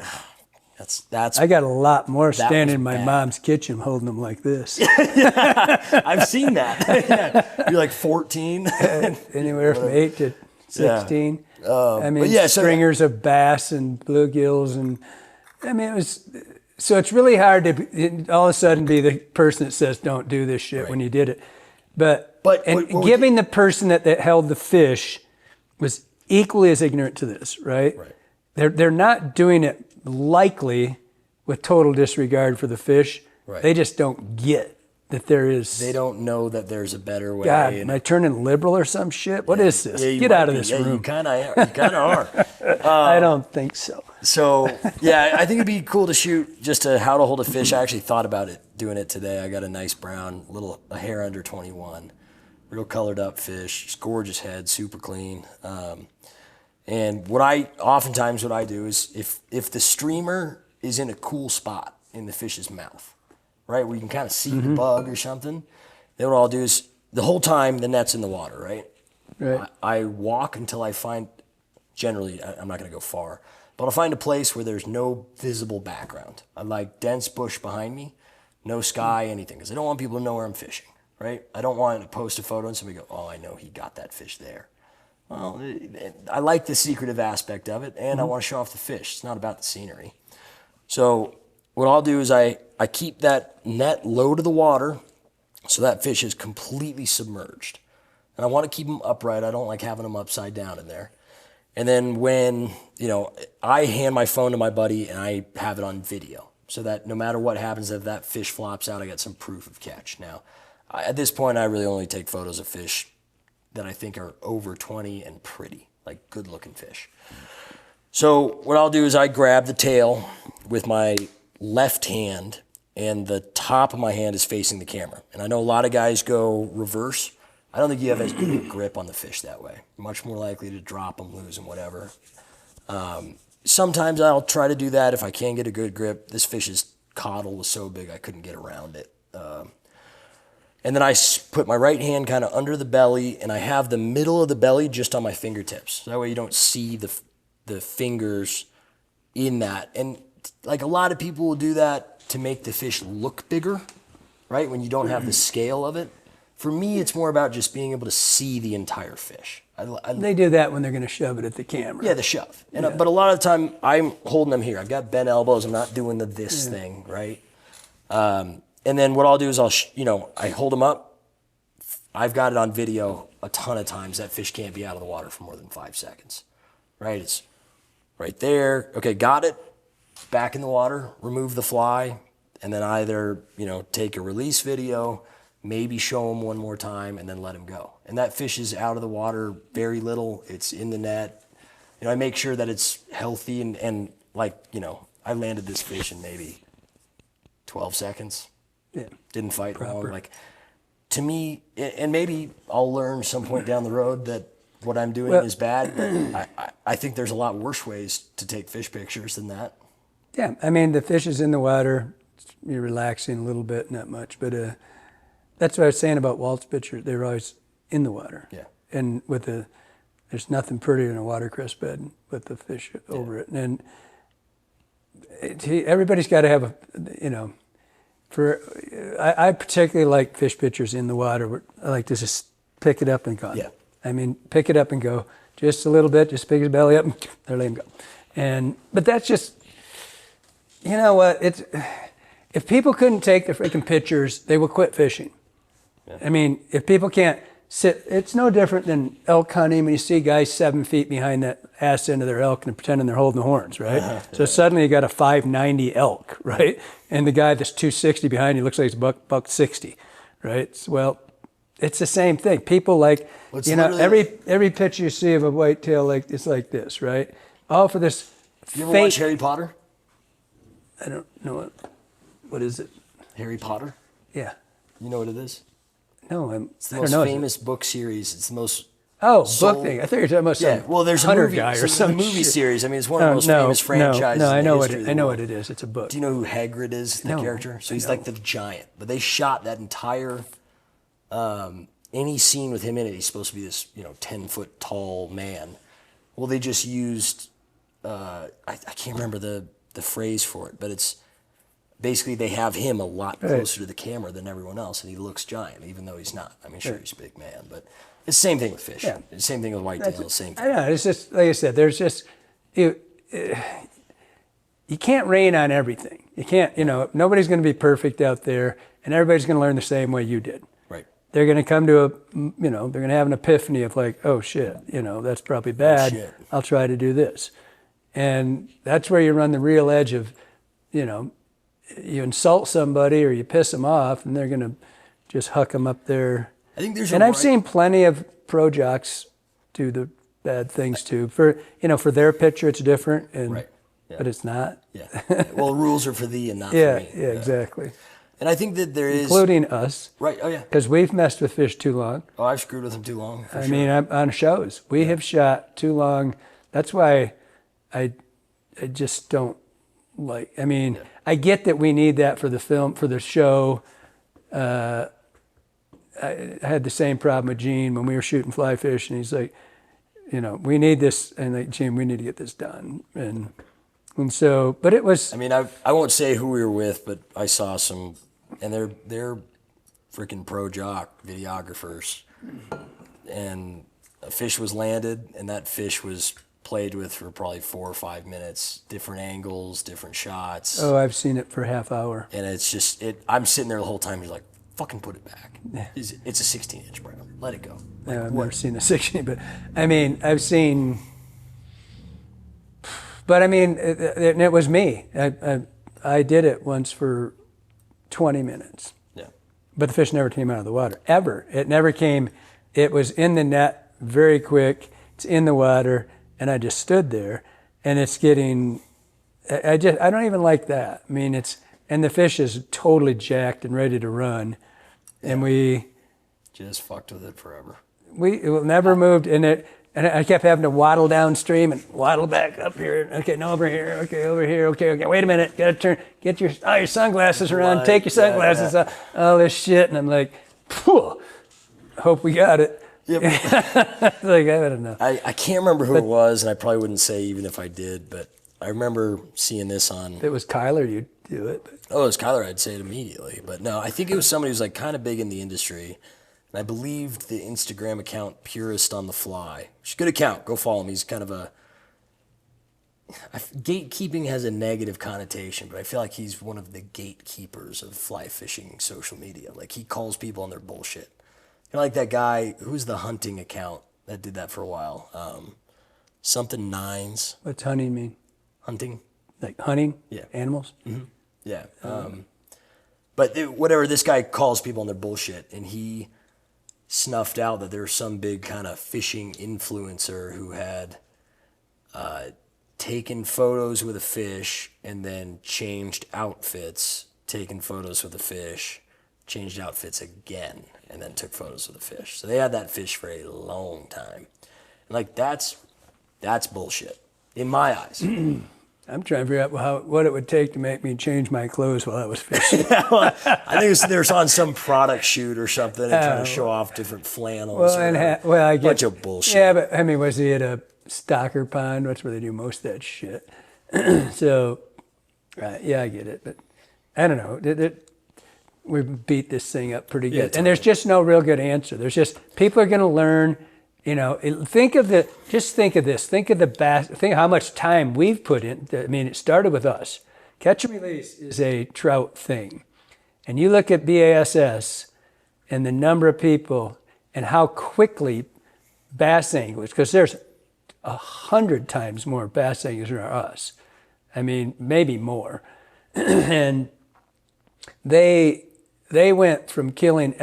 that's. I got a lot more standing in my mom's kitchen holding them like this. Yeah, I've seen that. Yeah. You're like 14. Anywhere from 8 to 16. Yeah. Stringers of bass and bluegills, and it was. So it's really hard to all of a sudden be the person that says don't do this shit when you did it. But giving the person that held the fish was equally as ignorant to this, right? They're not doing it likely with total disregard for the fish. Right. They just don't get that there is. They don't know that there's a better way. God, am I turning liberal or some shit? What is this? Get out of this room. You kind of are. I don't think so. So, I think it'd be cool to shoot just how to hold a fish. I actually thought about doing it today. I got a nice brown, a hair under 21, real colored up fish, just gorgeous head, super clean. And what I do is if the streamer is in a cool spot in the fish's mouth, right, where you can kind of see the bug or something, then what I'll do is the whole time the net's in the water, right? Right. I walk until I find, generally, I'm not going to go far, but I'll find a place where there's no visible background. I like dense bush behind me, no sky, anything, because I don't want people to know where I'm fishing, right? I don't want to post a photo and somebody go, oh, I know he got that fish there. Well, I like the secretive aspect of it, and I want to show off the fish. It's not about the scenery. So what I'll do is I keep that net low to the water so that fish is completely submerged. And I want to keep them upright. I don't like having them upside down in there. And then when, I hand my phone to my buddy and I have it on video so that no matter what happens, if that fish flops out, I got some proof of catch. Now, at this point, I really only take photos of fish that I think are over 20 and pretty, like good looking fish. So what I'll do is I grab the tail with my left hand, and the top of my hand is facing the camera. And I know a lot of guys go reverse. I don't think you have as good a grip on the fish that way. You're much more likely to drop them, lose them, whatever. Sometimes I'll try to do that if I can get a good grip. This fish's caudal was so big I couldn't get around it. And then I put my right hand kind of under the belly, and I have the middle of the belly just on my fingertips. So that way you don't see the fingers in that. And like a lot of people will do that to make the fish look bigger, right? When you don't have the scale of it. For me, it's more about just being able to see the entire fish. They do that when they're going to shove it at the camera. Yeah, the shove. But a lot of the time, I'm holding them here. I've got bent elbows. I'm not doing this thing, right? And then what I'll do is I hold them up. I've got it on video a ton of times. That fish can't be out of the water for more than 5 seconds, right? It's right there. Okay, got it. Back in the water, remove the fly, and then either, take a release video, maybe show him one more time, and then let him go. And that fish is out of the water very little. It's in the net. I make sure that it's healthy and I landed this fish in maybe 12 seconds. Yeah. Didn't fight long. To me, and maybe I'll learn some point down the road that what I'm doing is bad, but I think there's a lot worse ways to take fish pictures than that. Yeah, I mean, the fish is in the water. You're relaxing a little bit, not much, but that's what I was saying about Walt's picture. They're always in the water. Yeah. And there's nothing prettier than a watercress bed with the fish over it. And everybody's got to have I particularly like fish pictures in the water. I like to just pick it up and go. Yeah. I mean, pick it up and go just a little bit, just pick his belly up and there, let him go. But that's just, you know what? If people couldn't take the freaking pictures, they would quit fishing. Yeah. I mean, if people can't sit, it's no different than elk hunting when you see guys 7 feet behind that ass end of their elk and pretending they're holding the horns, right? So suddenly you got a 590 elk, right? And the guy that's 260 behind you looks like he's buck 60, right? Well, it's the same thing. People like, every picture you see of a whitetail, it's like this, right? All for this. You ever watch Harry Potter? I don't know what is it? Harry Potter? Yeah. You know what it is? No, it's the most famous book series. It's the most book thing. I thought you were talking about some there's hunter a movie, guy or some the movie shit. series. I mean, it's one of the most famous franchises. No, I know what I know what it is. It's a book. Do you know who Hagrid is? The character. So he's like the giant. But they shot that entire any scene with him in it. He's supposed to be this 10-foot tall man. Well, they just used I can't remember the phrase for it, but it's basically they have him a lot closer to the camera than everyone else, and he looks giant, even though he's not. I mean, sure, he's a big man, but it's the same thing with fish. Yeah. It's the same thing with whitetails, same thing. I know, it's just, like I said, there's just, you can't rain on everything. You can't, nobody's going to be perfect out there, and everybody's going to learn the same way you did. Right. They're going to come to they're going to have an epiphany of like, oh shit, that's probably bad. Oh, I'll try to do this. And that's where you run the real edge of, you insult somebody or you piss them off, and they're going to just huck them up there. I think there's. And I've seen plenty of pro jocks do the bad things too. For their picture, it's different, but it's not. Yeah. Well, rules are for thee and not for me. Yeah, exactly. And I think that there is, including us. Right. Oh yeah. Because we've messed with fish too long. Oh, I've screwed with them too long. I mean, on shows, we have shot too long. That's why I just don't like. I mean. Yeah. I get that we need that for the film, for the show. I had the same problem with Gene when we were shooting fly fish, and he's like, we need this, and like, Gene, we need to get this done, and so, but it was. I mean, I won't say who we were with, but I saw some, and they're freaking pro jock videographers, and a fish was landed, and that fish was played with for probably 4 or 5 minutes, different angles, different shots. Oh, I've seen it for a half hour. And it's just, I'm sitting there the whole time, you're like, fucking put it back. It's a 16-inch, bro. Let it go. Like, I've never seen a 16, but I mean, I've seen, but I mean, it was me. I did it once for 20 minutes. Yeah. But the fish never came out of the water, ever. It never came, it was in the net very quick, it's in the water, and I just stood there, and it's getting, I don't even like that. I mean, and the fish is totally jacked and ready to run, and we just fucked with it forever. It never moved, and I kept having to waddle downstream and waddle back up here. Okay, no, over here. Okay, over here. Okay, wait a minute. Gotta turn. Get your sunglasses around. Take your sunglasses off. All this shit, and I'm like, phew, hope we got it. Yep. Like, I don't know. I can't remember who it was, and I probably wouldn't say even if I did, but I remember seeing this on. If it was Kyler, you'd do it. But. Oh, it was Kyler, I'd say it immediately. But no, I think it was somebody who's like kind of big in the industry, And I believe the Instagram account Purist on the Fly. It's a good account. Go follow him. He's kind of gatekeeping has a negative connotation, but I feel like he's one of the gatekeepers of fly fishing social media. Like, he calls people on their bullshit. Like that guy, who's the hunting account that did that for a while? Something Nines. What's hunting mean? Hunting? Like hunting? Yeah. Animals? Mm-hmm. Yeah. But whatever, this guy calls people on their bullshit, and he snuffed out that there was some big kind of fishing influencer who had taken photos with a fish and then changed outfits, taken photos with a fish, changed outfits again, and then took photos with the fish. So they had that fish for a long time. And like, that's bullshit in my eyes. I'm trying to figure out what it would take to make me change my clothes while I was fishing. Well, I think there's on some product shoot or something and trying to show off different flannels. I get bunch of bullshit. Yeah, but I mean, was he at a stocker pond? That's where they do most of that shit. So, yeah, I get it, but I don't know. We beat this thing up pretty good, Yeah, totally. And there's just no real good answer. There's just people are going to learn. You know, think of this. Think of the bass. Think how much time we've put in. I mean, it started with us. Catch and release is a trout thing, and you look at BASS and the number of people and how quickly bass anglers, because there's 100 times more bass anglers than there are us. I mean, maybe more, and they went from killing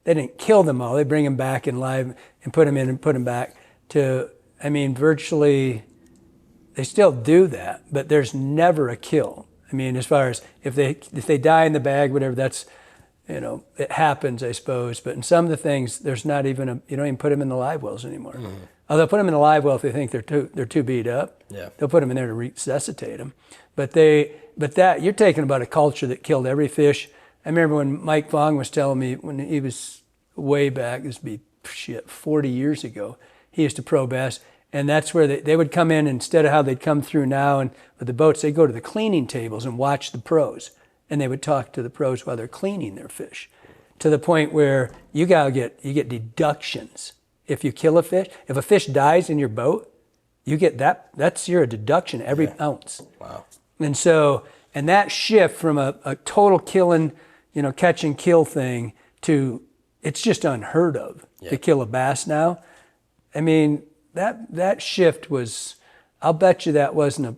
they didn't kill them all. They bring them back in live and put them in and put them back to, I mean, virtually, they still do that, but there's never a kill. I mean, as far as if they die in the bag, whatever, that's, you know, it happens, I suppose. But in some of the things, there's not even you don't even put them in the live wells anymore. Mm-hmm. Although put them in the live well if they think they're too beat up. Yeah. They'll put them in there to resuscitate them. But that you're talking about a culture that killed every fish. I remember when Mike Vong was telling me when he was way back, this would be 40 years ago, he used to pro bass, and that's where they would come in, instead of how they'd come through now and with the boats, they'd go to the cleaning tables and watch the pros, and they would talk to the pros while they're cleaning their fish, to the point where you get deductions. If you kill a fish, if a fish dies in your boat, you get that's your deduction every ounce. Wow. And so, and that shift from a total killing, you know, catch and kill thing to it's just unheard of to kill a bass now. I mean, that shift was, I'll bet you that wasn't a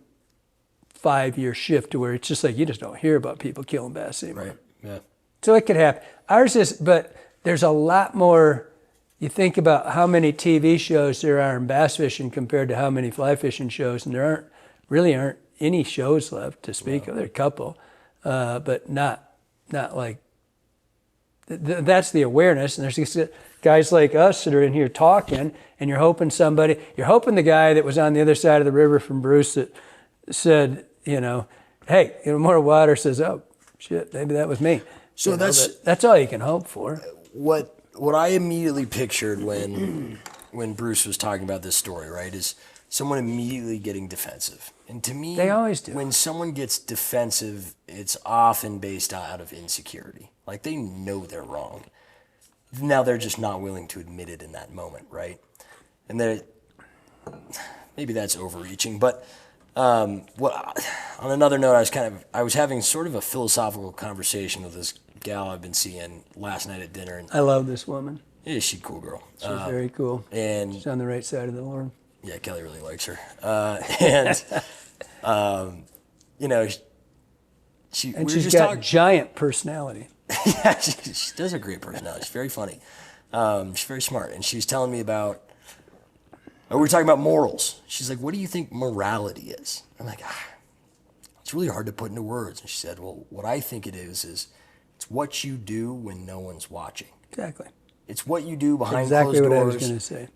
5-year shift to where it's just like you just don't hear about people killing bass anymore. Right. Yeah. So it could happen. Ours is, but there's a lot more. You think about how many TV shows there are in bass fishing compared to how many fly fishing shows, and there aren't any shows left to speak of. There are a couple, but not like, that's the awareness. And there's these guys like us that are in here talking, and you're hoping the guy that was on the other side of the river from Bruce that said, you know, hey, you know, more water, says, oh, shit, maybe that was me. So that's all you can hope for. What I immediately pictured when Bruce was talking about this story, right, is someone immediately getting defensive. And to me, they always do. When someone gets defensive, it's often based out of insecurity. Like, they know they're wrong. Now they're just not willing to admit it in that moment, right? And maybe that's overreaching. But on another note, I was having sort of a philosophical conversation with this gal I've been seeing last night at dinner. And I love this woman. Yeah, she's a cool girl. She's very cool. And she's on the right side of the Lord. Yeah, Kelly really likes her. You know, she's got giant personality. Yeah, she does have a great personality. She's very funny. She's very smart. And she's telling me about, we were talking about morals. She's like, what do you think morality is? I'm like, it's really hard to put into words. And she said, well, what I think it is it's what you do when no one's watching. Exactly. It's what you do behind closed doors. Exactly what I was going to say.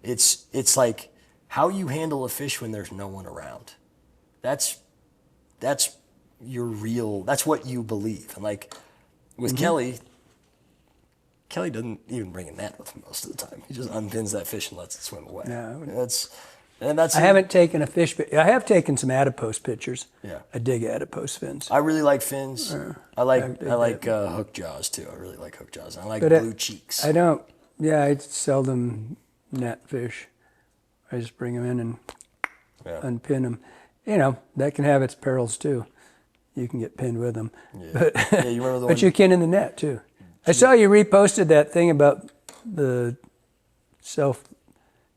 It's like how you handle a fish when there's no one around. That's your real, that's what you believe. And like with Kelly doesn't even bring a net with him most of the time. He just unpins that fish and lets it swim away. No, And that's I haven't taken a fish. I have taken some adipose pictures. Yeah. I dig adipose fins. I really like fins. I dig like hook jaws too. I really like hook jaws. I like But blue cheeks. I don't. Yeah, I seldom net fish. I just bring them in and unpin them. You know, that can have its perils too. You can get pinned with them. Yeah. But, Yeah, you remember the but one? you can in the net too. I saw you reposted that thing about the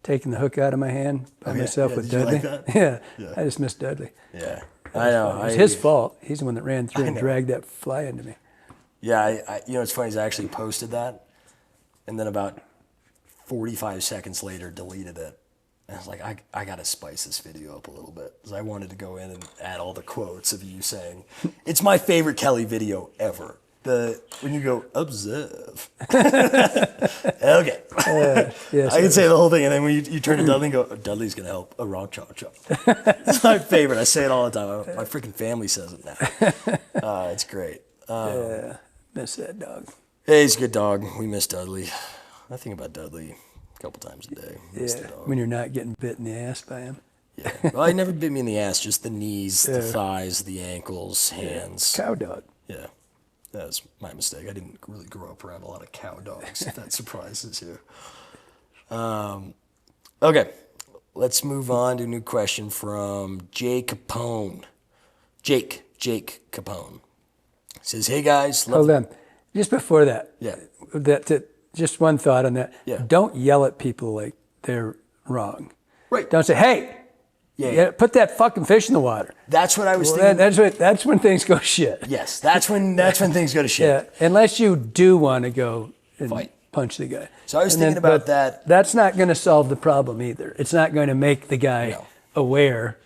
taking the hook out of my hand by myself with Did you Dudley. like that? Yeah, I just missed Dudley. Yeah, I know. It was his fault. He's the one that ran through and dragged that fly into me. Yeah, you know what's funny is I actually posted that, and then about 45 seconds later deleted it. And I was like, I got to spice this video up a little bit because I wanted to go in and add all the quotes of you saying, it's my favorite Kelly video ever. When you go, observe. Okay. Yes, I can say the whole thing, and then when you turn to Dudley and go, Dudley's going to help. A raw chop chop. It's my favorite. I say it all the time. My freaking family says it now. It's great. Yeah, miss that dog. Hey, he's a good dog. We miss Dudley. I think about Dudley a couple times a day. Miss the Yeah, dog. when you're not getting bit in the ass by him. Yeah. Well, he never bit me in the ass, just the knees, the thighs, the ankles, hands. Cow dog. Yeah. That was my mistake. I didn't really grow up around a lot of cow dogs, if that surprises you. Okay. Let's move on to a new question from Jake Capone. Jake Capone. Says, hey guys. Hold on. Just before that. Yeah. Just one thought on that. Yeah. Don't yell at people like they're wrong. Right. Don't say, hey, Yeah. put that fucking fish in the water. That's what I was Well, thinking. that's when things go shit. Yes. That's when things go to shit. Yeah, unless you do want to go and Fight. punch the guy. So I was thinking about but that. That's not going to solve the problem either. It's not going to make the guy No. aware.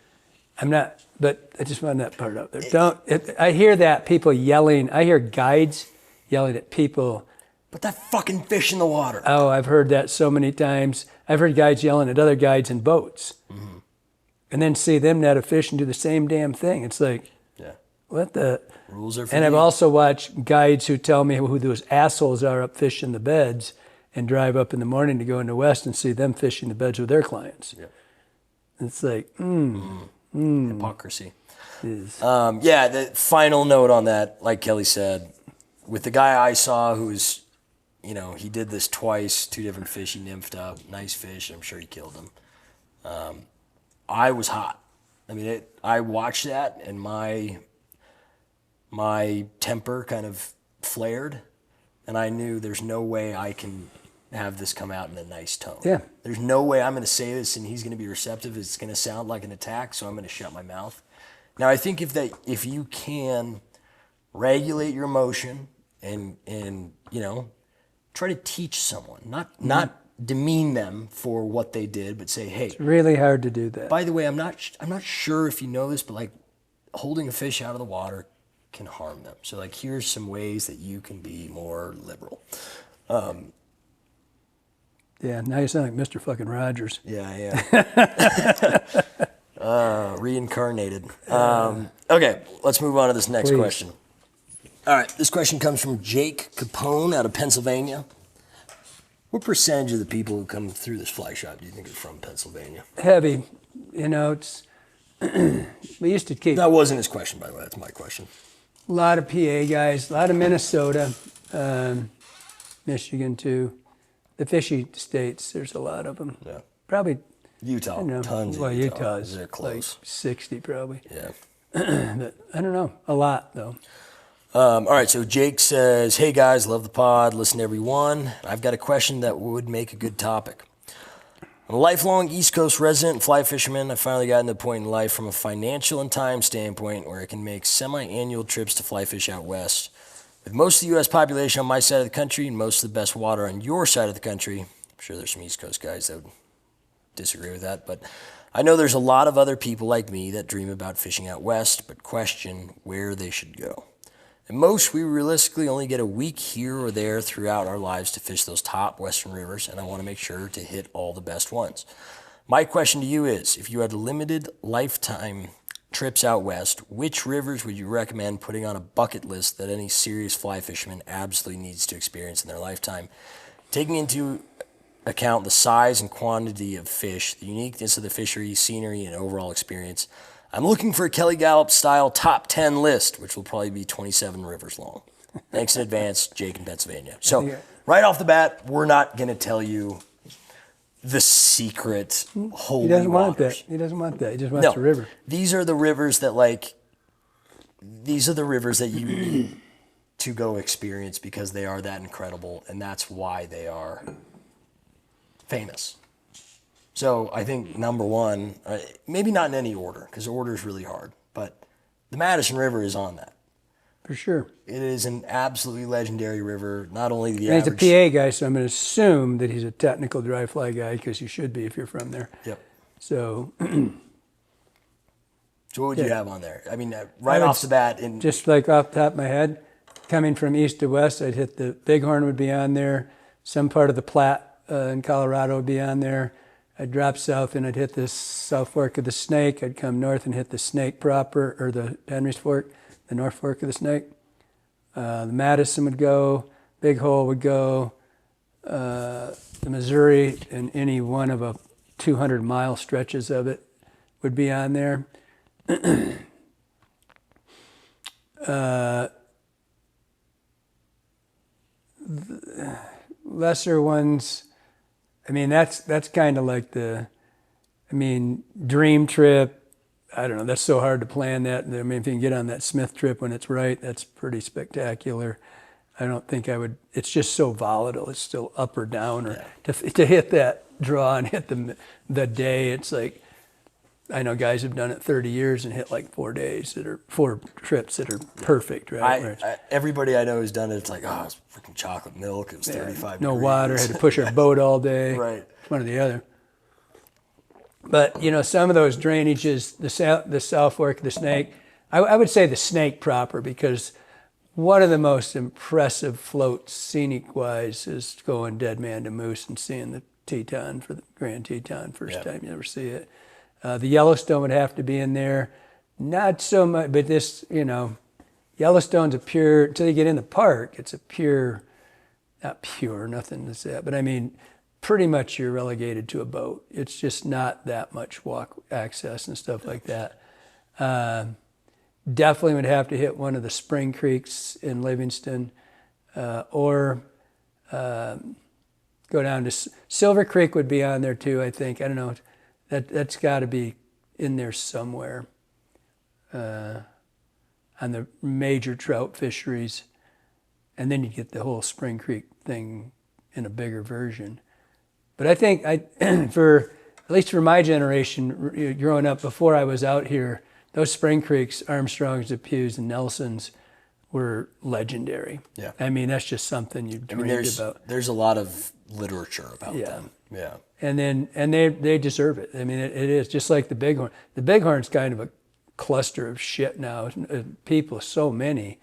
But I just wanted that part out there. I hear that people yelling. I hear guides yelling at people. Put that fucking fish in the water. Oh, I've heard that so many times. I've heard guides yelling at other guides in boats. Mm-hmm. And then see them net a fish and do the same damn thing. It's like, Yeah. what the? Rules are for And I've you. also watched guides who tell me who those assholes are up fishing the beds and drive up in the morning to go into West and see them fishing the beds with their clients. Yeah. It's like, Hypocrisy. is Yeah, the final note on that, like Kelly said, with the guy I saw who's, he did this twice, 2 different fish he nymphed up, nice fish, I'm sure he killed them. I was hot. I mean, I watched that and my temper kind of flared, and I knew there's no way I can have this come out in a nice tone. Yeah. There's no way I'm going to say this and he's going to be receptive. It's going to sound like an attack, so I'm going to shut my mouth. Now, I think if you can regulate your emotion and try to teach someone, not demean them for what they did, but say, hey, really hard to do that. by the way, I'm not sure if you know this, but like holding a fish out of the water can harm them. So like, here's some ways that you can be more liberal. Yeah, now you sound like Mr. fucking Rogers. Yeah, yeah. Reincarnated. Okay, let's move on to this next Please. question. All right, this question comes from Jake Capone out of Pennsylvania. What percentage of the people who come through this fly shop do you think are from Pennsylvania? Heavy. It's, we used to keep That wasn't his question, by the way. That's my question. a lot of PA guys, a lot of Minnesota, Michigan too. The fishy states, there's a lot of them. Yeah. Probably, Utah, tons of well, Utah. Utah's They're like close. 60 probably. Yeah. But I don't know, a lot though. All right, so Jake says, hey guys, love the pod, listen to everyone. I've got a question that would make a good topic. I'm a lifelong East Coast resident and fly fisherman. I finally gotten to the point in life from a financial and time standpoint where I can make semi-annual trips to fly fish out west. With most of the U.S. population on my side of the country and most of the best water on your side of the country, I'm sure there's some East Coast guys that would disagree with that, but I know there's a lot of other people like me that dream about fishing out west, but question where they should go. At most, we realistically only get a week here or there throughout our lives to fish those top western rivers, and I want to make sure to hit all the best ones. My question to you is, if you had limited lifetime trips out west, which rivers would you recommend putting on a bucket list that any serious fly fisherman absolutely needs to experience in their lifetime? Taking into account the size and quantity of fish, the uniqueness of the fishery, scenery, and overall experience. I'm looking for a Kelly Gallup style top 10 list, which will probably be 27 rivers long. Thanks in advance, Jake in Pennsylvania. So right off the bat, we're not going to tell you the secret holy He doesn't want waters. that. He doesn't want that. He just wants the river. These are the rivers that you need to go experience because they are that incredible, and that's why they are famous. So I think number one, maybe not in any order, because order is really hard, but the Madison River is on that. For sure. It is an absolutely legendary river. Not only the And average. he's a PA guy, so I'm going to assume that he's a technical dry fly guy, because you should be if you're from there. Yep. So, So what would you have on there? I mean, right off the bat, just like off the top of my head, coming from east to west, I'd hit the Bighorn would be on there. Some part of the Platte in Colorado would be on there. I'd drop south and I'd hit the South Fork of the Snake. I'd come north and hit the Snake proper, or the Henry's Fork, the North Fork of the Snake. The Madison would go, Big Hole would go, the Missouri, and any one of a 200-mile stretches of it would be on there. Lesser ones, I mean, that's kind of like dream trip. I don't know, that's so hard to plan that. I mean, if you can get on that Smith trip when it's right, that's pretty spectacular. I don't think I would, it's just so volatile. It's still up or down, or to hit that draw and hit the day, it's like, I know guys have done it 30 years and hit like 4 days that are 4 trips that are perfect, right? Everybody I know who's done it, it's like, oh, it's freaking chocolate milk. It was 35 no degrees. water, had to push our boat all day. Right. One or the other. But, you know, some of those drainages, the South Fork of the Snake, I would say the Snake proper, because one of the most impressive floats, scenic-wise, is going Dead Man to Moose and seeing the Teton for the Grand Teton, first time you ever see it. The Yellowstone would have to be in there. Not so much, but this, you know, Yellowstone's a pure, until you get in the park, it's a pure, not pure, nothing to say, but I mean, pretty much you're relegated to a boat. It's just not that much walk access and stuff like that. Definitely would have to hit one of the spring creeks in Livingston, or go down to Silver Creek would be on there too, I think. I don't know. That's got to be in there somewhere on the major trout fisheries. And then you get the whole Spring Creek thing in a bigger version. But I think, for at least for my generation, growing up before I was out here, those Spring Creeks, Armstrongs, Depews, and Nelsons were legendary. Yeah. I mean, that's just something you dreamed about. There's a lot of literature about them. Yeah. And they deserve it. I mean, it is just like the Bighorn. The Bighorn's kind of a cluster of shit now. People, so many,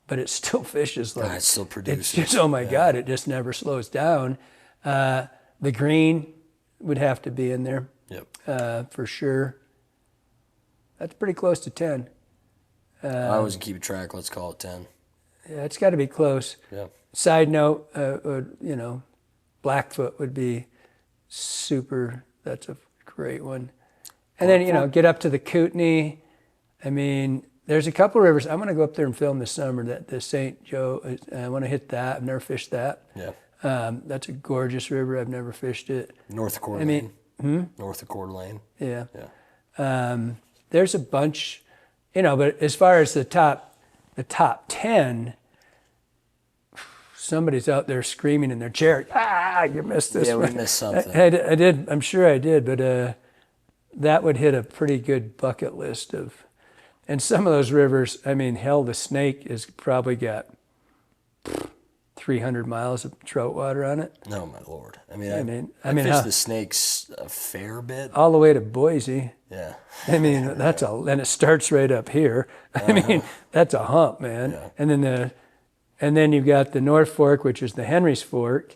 but it still fishes like it still produces. It's just, oh my God, it just never slows down. The Green would have to be in there. Yep. For sure. That's pretty close to 10. I wasn't keeping track. Let's call it 10. Yeah, it's got to be close. Yeah. Side note, you know, Blackfoot would be super. That's a great one. And then, you know, get up to the Kootenai. I mean, there's a couple rivers. I'm going to go up there and film this summer. That the St. Joe. I want to hit that. I've never fished that. Yeah. That's a gorgeous river. I've never fished it. North of Coeur d'Alene. North of Coeur d'Alene. Yeah. Yeah. There's a bunch, you know, but as far as the top 10, somebody's out there screaming in their chair, you missed this one. Yeah, we missed something. I did, I'm sure I did, but that would hit a pretty good bucket list of, and some of those rivers, I mean, hell, the Snake has probably got 300 miles of trout water on it. No, my Lord. I I fished the Snakes a fair bit. All the way to Boise. Yeah. I mean, and it starts right up here. I mean, that's a hump, man. Yeah. And then you've got the North Fork, which is the Henry's Fork,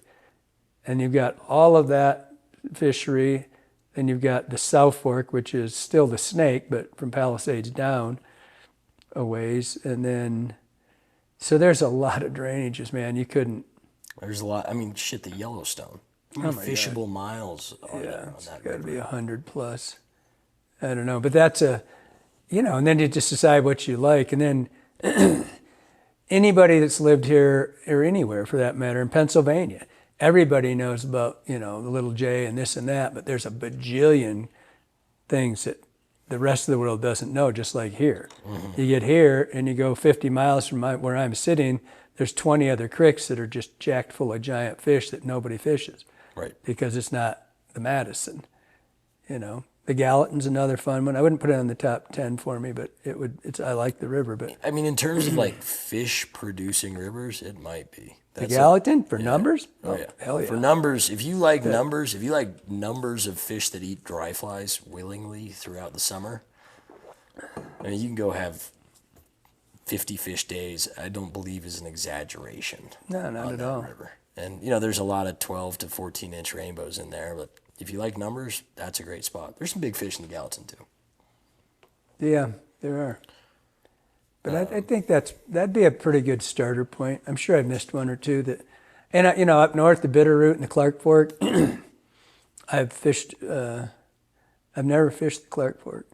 and you've got all of that fishery. Then you've got the South Fork, which is still the Snake, but from Palisades down a ways. And then, so there's a lot of drainages, man. You couldn't. There's a lot. I mean, shit, the Yellowstone. How many fishable miles are there Yeah, on it's that got to river? be 100 plus. I don't know, but that's and then you just decide what you like. And then anybody that's lived here or anywhere for that matter in Pennsylvania, everybody knows about, the little J and this and that, but there's a bajillion things that the rest of the world doesn't know, just like here. You get here and you go 50 miles from where I'm sitting, there's 20 other creeks that are just jacked full of giant fish that nobody fishes. Right. Because it's not the Madison, The Gallatin's another fun one. I wouldn't put it on the top 10 for me, but I like the river. But I mean, in terms of like fish producing rivers, it might be. the Gallatin for numbers? Oh yeah. Hell yeah. For numbers, if you like numbers of fish that eat dry flies willingly throughout the summer, I mean, you can go have 50 fish days. I don't believe is an exaggeration. No, not at all. River. And there's a lot of 12 to 14 inch rainbows in there, but if you like numbers, that's a great spot. There's some big fish in the Gallatin too. Yeah, there are. But I think that'd be a pretty good starter point. I'm sure I've missed one or two that, and up north, the Bitterroot and the Clark Fork, I've fished. I've never fished the Clark Fork.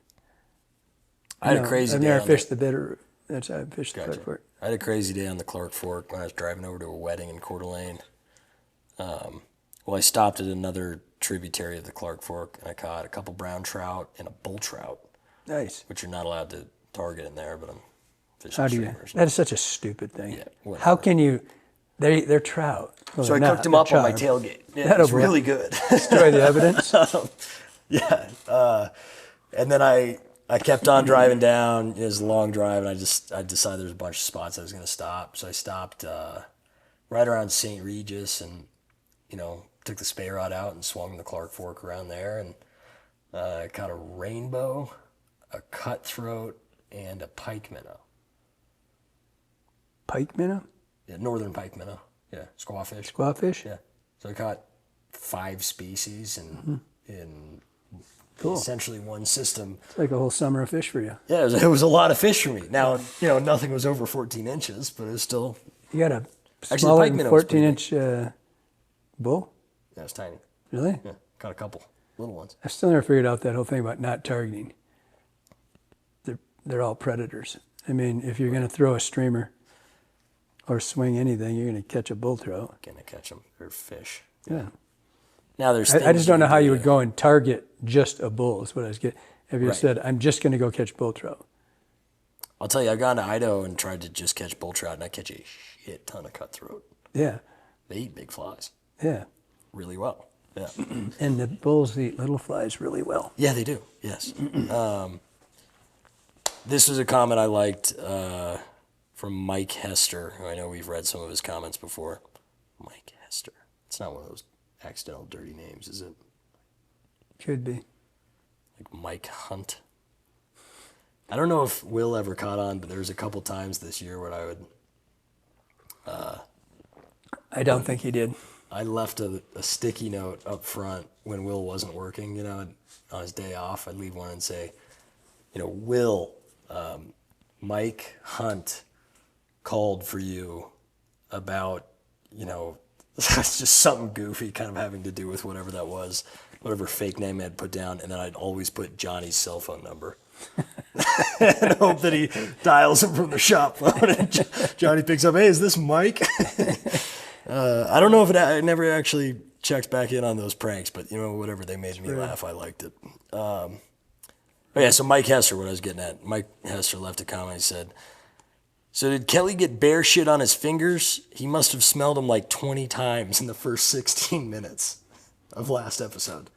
I had a crazy I've day. never fished the Bitterroot. That's how I fished the Clark Fork. I had a crazy day on the Clark Fork when I was driving over to a wedding in Coeur d'Alene. I stopped at another tributary of the Clark Fork, and I caught a couple brown trout and a bull trout. Nice. Which you're not allowed to target in there, but I'm fishing How do you? streamers. That is such a stupid thing. Yeah, whatever. How can you? They're trout. Well, So I cooked them up on my tailgate. Yeah, it was really good. Destroy the evidence. Yeah. And then I kept on driving down. It was a long drive, and I decided there was a bunch of spots I was going to stop. So I stopped right around St. Regis and, took the spay rod out and swung the Clark Fork around there. And I caught a rainbow, a cutthroat, and a pike minnow. Pike minnow? Yeah, northern pike minnow. Yeah, squawfish. Squawfish? Yeah. So I caught 5 species in Cool. essentially one system. It's like a whole summer of fish for you. Yeah, it was a lot of fish for me. Now, nothing was over 14 inches, but it was still... You got a Actually, smaller pike than minnow was 14-inch bull? Yeah, it was tiny. Really? Yeah, caught a couple little ones. I still never figured out that whole thing about not targeting. They're all predators. I mean, if you're going to throw a streamer or swing anything, you're going to catch a bull trout. Gonna catch them. They're fish. Yeah. Now there's I things just don't know how you would do. go and target just a bull is what I was getting. If you Right. said, I'm just going to go catch bull trout. I'll tell you, I've gone to Idaho and tried to just catch bull trout, and I catch a shit ton of cutthroat. Yeah. They eat big flies Yeah. really well. Yeah. And the bulls eat little flies really well. Yeah, they do. Yes. This was a comment I liked from Mike Hester, who I know we've read some of his comments before. Mike Hester. It's not one of those accidental dirty names, is it? Could be. Like Mike Hunt. I don't know if Will ever caught on, but there was a couple times this year where I would... I don't think he did. I left a sticky note up front when Will wasn't working, on his day off. I'd leave one and say, Will, Mike Hunt called for you about, it's just something goofy kind of having to do with whatever that was, whatever fake name I had put down. And then I'd always put Johnny's cell phone number and hope that he dials him from the shop phone. And Johnny picks up, hey, is this Mike? I don't know if I never actually checked back in on those pranks, but whatever, they made me laugh. I liked it. But yeah, so Mike Hester, what I was getting at. Mike Hester left a comment. He said, so did Kelly get bear shit on his fingers? He must have smelled them like 20 times in the first 16 minutes of last episode.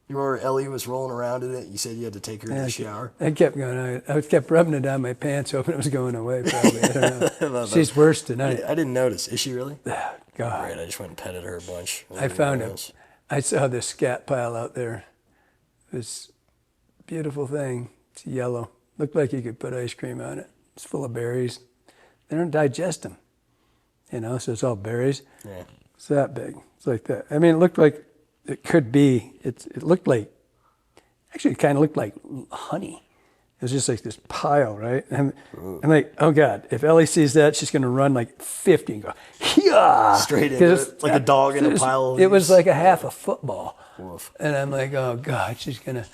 You remember Ellie was rolling around in it? You said you had to take her to the shower? I kept going. I kept rubbing it down my pants, hoping it was going away, probably. I don't know. She's worse tonight. I didn't notice. Is she really? God. Right, I just went and petted her a bunch. I found it. I saw this scat pile out there. This beautiful thing. It's yellow. Looked like you could put ice cream on it. It's full of berries. They don't digest them, so it's all berries. Yeah. It's that big. It's like that. I mean, it looked like it could be. It looked like, actually, it kind of looked like honey. It was just like this pile, right? And I'm like, oh God, if Ellie sees that, she's going to run like 50 and go, yeah. Straight into it, like a dog in a pile of It was leaves. like a half a football. Woof. And I'm like, oh God, she's going to.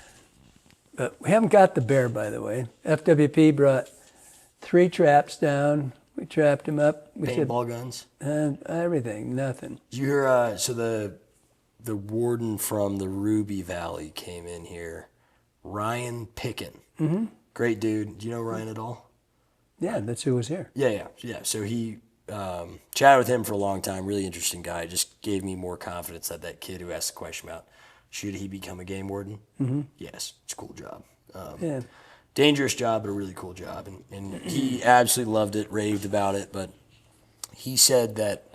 But we haven't got the bear, by the way. FWP brought 3 traps down. We trapped him up. We Paintball guns. Everything, nothing. Did you hear? So the warden from the Ruby Valley came in here, Ryan Picken. Mm-hmm. Great dude. Do you know Ryan at all? Yeah, that's who was here. Yeah. So he chatted with him for a long time. Really interesting guy. Just gave me more confidence that kid who asked the question about should he become a game warden. Mm-hmm. Yes, it's a cool job. Yeah. Dangerous job, but a really cool job. And he absolutely loved it, raved about it. But he said that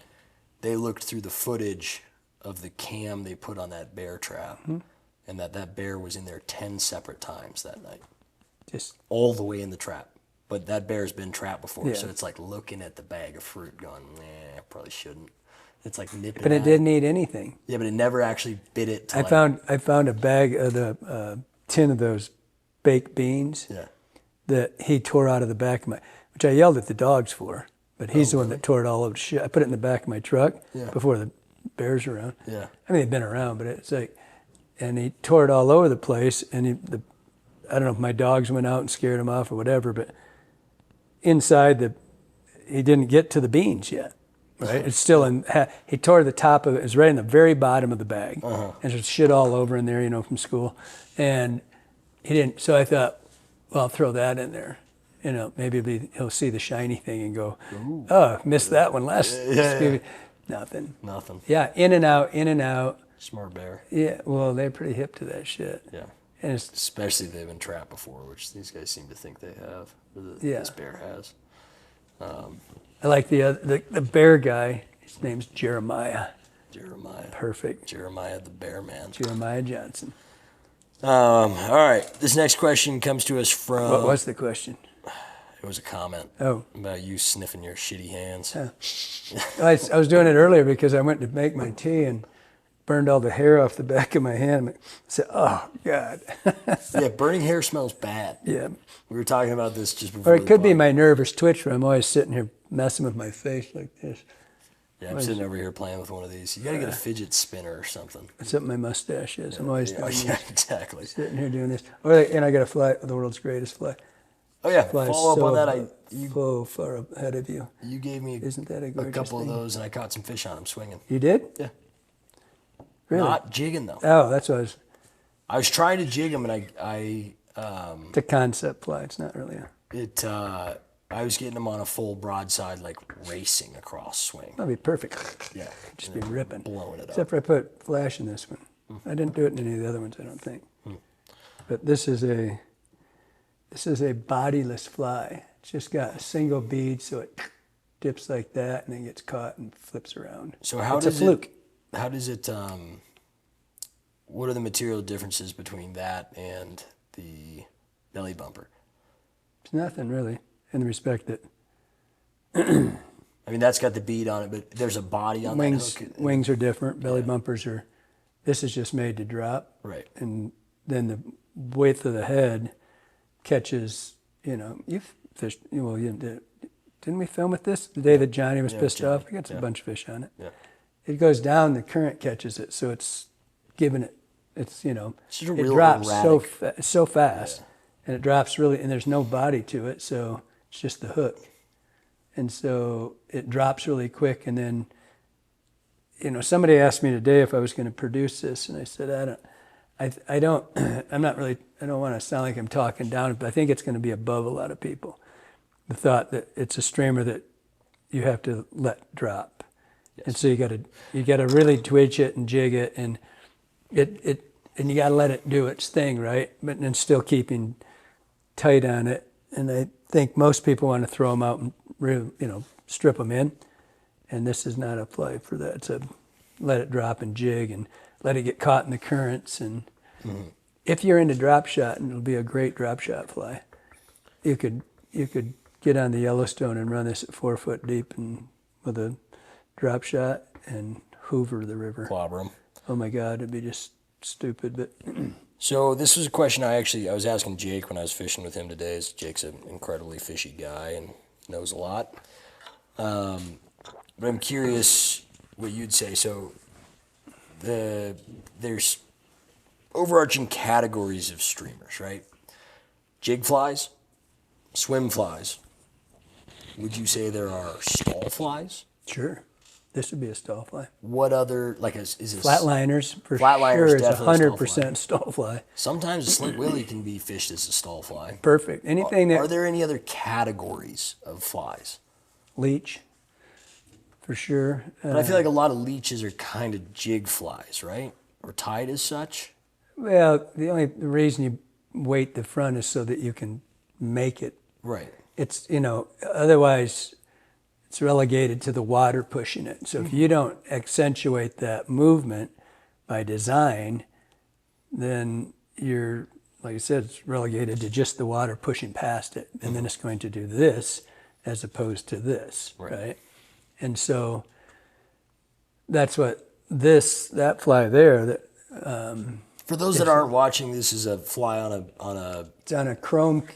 they looked through the footage of the cam they put on that bear trap, and that bear was in there 10 separate times that night. Just all the way in the trap. But that bear's been trapped before, Yeah. so it's like looking at the bag of fruit going, I probably shouldn't. It's like nipping But it at didn't eat anything. Yeah, but it never actually bit it. I found a bag of the tin of those baked beans Yeah. that he tore out of the back of my, which I yelled at the dogs for, but he's the one that tore it all over to shit. I put it in the back of my truck before the bears were around. Yeah. I mean, they've been around, but it's like, and he tore it all over the place, and I don't know if my dogs went out and scared him off or whatever, but inside he didn't get to the beans yet. Right, it's still in. He tore the top of it. It was right in the very bottom of the bag, and there's shit all over in there, from school. And he didn't. So I thought, well, I'll throw that in there. Maybe he'll see the shiny thing and go, Ooh. "Oh, missed that one last." Yeah. Nothing. Yeah, in and out. Smart bear. Yeah, well, they're pretty hip to that shit. Yeah. And it's Especially if they've been trapped before, which these guys seem to think they have. Yeah. This bear has. I like the bear guy. His name's Jeremiah. Jeremiah. Perfect. Jeremiah the bear man. Jeremiah Johnson. All right. This next question comes to us from. What was the question? It was a comment. Oh. About you sniffing your shitty hands. I was doing it earlier because I went to make my tea and burned all the hair off the back of my hand. I said, "Oh God." Yeah, burning hair smells bad. Yeah. We were talking about this just before. Or it could be my nervous twitch where I'm always sitting here messing with my face like this. Yeah, I'm sitting over here playing with one of these. You got to get a fidget spinner or something. That's what my mustache is. I'm always doing this. Yeah, exactly. Sitting here doing this. And I got a fly, the world's greatest fly. Oh yeah, Flies follow up so on that. so far ahead of you. You gave me Isn't that a gorgeous couple thing? of those, and I caught some fish on them swinging. You did? Yeah. Really? Not jigging though. Oh, that's what I was trying to jig them, and it's a concept fly. It's not really I was getting them on a full broadside, like racing across swing. that'd be perfect. Yeah. Just be ripping. Blowing it up. Except for I put flash in this one. I didn't do it in any of the other ones, I don't think. But this is a bodiless fly. It's just got a single bead, so it dips like that and then gets caught and flips around. So how it's does a fluke. How does it? What are the material differences between that and the belly bumper? It's nothing really, in the respect that I mean, that's got the bead on it, but there's a body on that hook. wings are different. Belly bumpers are. This is just made to drop. Right. And then the width of the head catches. You've fished. Didn't we film with this the day that Johnny was pissed off? We got a bunch of fish on it. Yeah. It goes down. The current catches it, so it's giving it. It's It's just a it real drops erratic. so fast, and it drops really, and there's no body to it, so it's just the hook, and so it drops really quick, and then. Somebody asked me today if I was going to produce this, and I said I don't. I'm not really. I don't want to sound like I'm talking down, but I think it's going to be above a lot of people. The thought that it's a streamer that you have to let drop, and so you got to really twitch it and jig it, and and you got to let it do its thing, right? But then still keeping tight on it. And I think most people want to throw them out and really, strip them in. And this is not a play for that. It's a let it drop and jig and let it get caught in the currents. And if you're into drop shot, and it'll be a great drop shot fly, you could get on the Yellowstone and run this at 4 foot deep and with a drop shot and hoover the river. Clobber 'em. Oh my God, it'd be just stupid. But So this was a question I was asking Jake when I was fishing with him today. Jake's an incredibly fishy guy and knows a lot. But I'm curious what you'd say. So there's overarching categories of streamers, right? Jig flies, swim flies. Would you say there are stall flies? Sure. This would be a stall fly. What other, like, is it Flatliners, for Flatliners sure, is definitely 100% stall fly. Sometimes a slit willy can be fished as a stall fly. Perfect. Anything Are that there any other categories of flies? leech, for sure. But I feel like a lot of leeches are kind of jig flies, right? Or tied as such. Well, the only reason you weight the front is so that you can make it. Right. It's, otherwise it's relegated to the water pushing it. So if you don't accentuate that movement by design, then you're, like I said, it's relegated to just the water pushing past it. And then it's going to do this as opposed to this, right? And so that's what that fly there, that For those that aren't watching, this is a fly on a.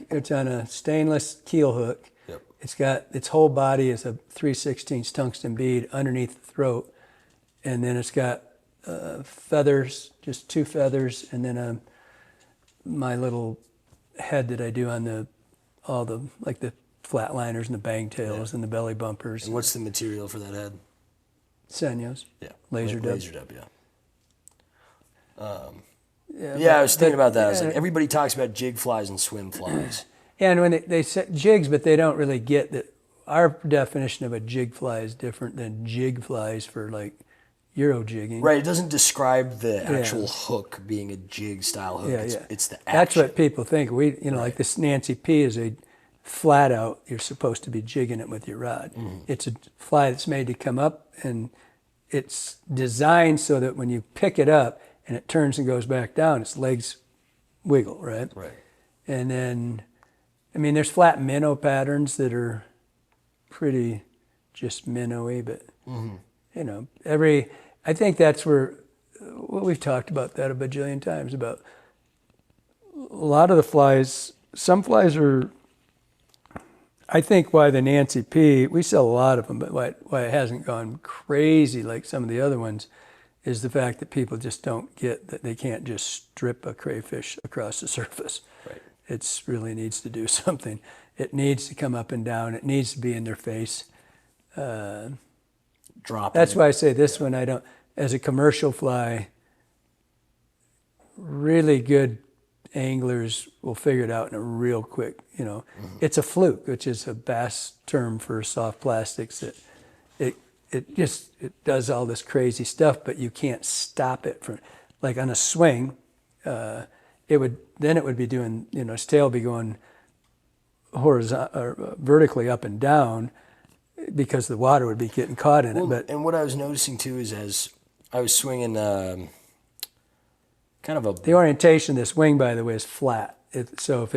it's on a stainless keel hook. Yep. It's got, its whole body is a 3/16 tungsten bead underneath the throat. And then it's got feathers, just 2 feathers, and then my little head that I do on all the flatliners and the bang tails and the belly bumpers. And what's the material for that head? Sanyos. Yeah. Laser dub. Laser dub, yeah. Yeah, I was thinking about that. I was like, everybody talks about jig flies and swim flies. And when they say jigs, but they don't really get that our definition of a jig fly is different than jig flies for like Euro jigging. Right, it doesn't describe the actual hook being a jig style hook. It's the action. That's what people think. Like this Nancy P is a flat out, you're supposed to be jigging it with your rod. It's a fly that's made to come up, and it's designed so that when you pick it up and it turns and goes back down, its legs wiggle, right? Right. And then, there's flat minnow patterns that are pretty just minnowy, but I think that's where, we've talked about that a bajillion times, about a lot of the flies, some flies are, I think why the Nancy P, we sell a lot of them, but why it hasn't gone crazy like some of the other ones is the fact that people just don't get that they can't just strip a crayfish across the surface. Right. It really needs to do something. It needs to come up and down. It needs to be in their face. Drop. That's why I say this one, I don't, as a commercial fly, really good anglers will figure it out in a real quick, It's a fluke, which is a bass term for soft plastics, that it does all this crazy stuff, but you can't stop it from, like on a swing, it would be doing, its tail would be going horizontal or vertically up and down because the water would be getting caught in it. And what I was noticing too is as I was swinging kind of a... The orientation of this wing, by the way, is flat. So if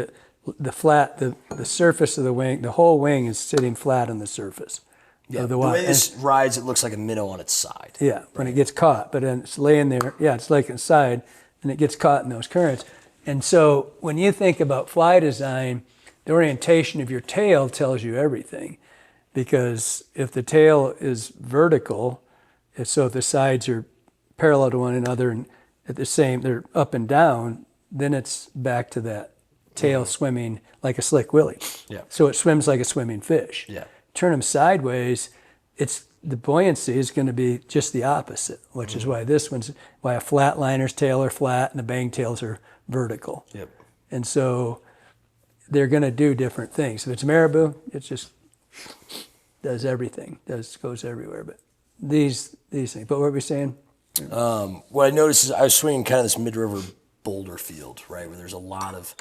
the surface of the wing, the whole wing is sitting flat on the surface of the The water. way this rides, it looks like a minnow on its side. Yeah, when it gets caught, but then it's laying there. Yeah, it's like inside, and it gets caught in those currents. And so when you think about fly design, the orientation of your tail tells you everything, because if the tail is vertical, so if the sides are parallel to one another and at the same, they're up and down, then it's back to that tail swimming like a slick willy. Yeah. So it swims like a swimming fish. Yeah. Turn them sideways, the buoyancy is going to be just the opposite, which is why a flatliner's tail are flat and the bang tails are vertical. Yep. And so they're going to do different things. If it's marabou, it just does everything, goes everywhere. But these things. But what were we saying? What I noticed is I was swinging kind of this mid-river boulder field, right, where there's a lot of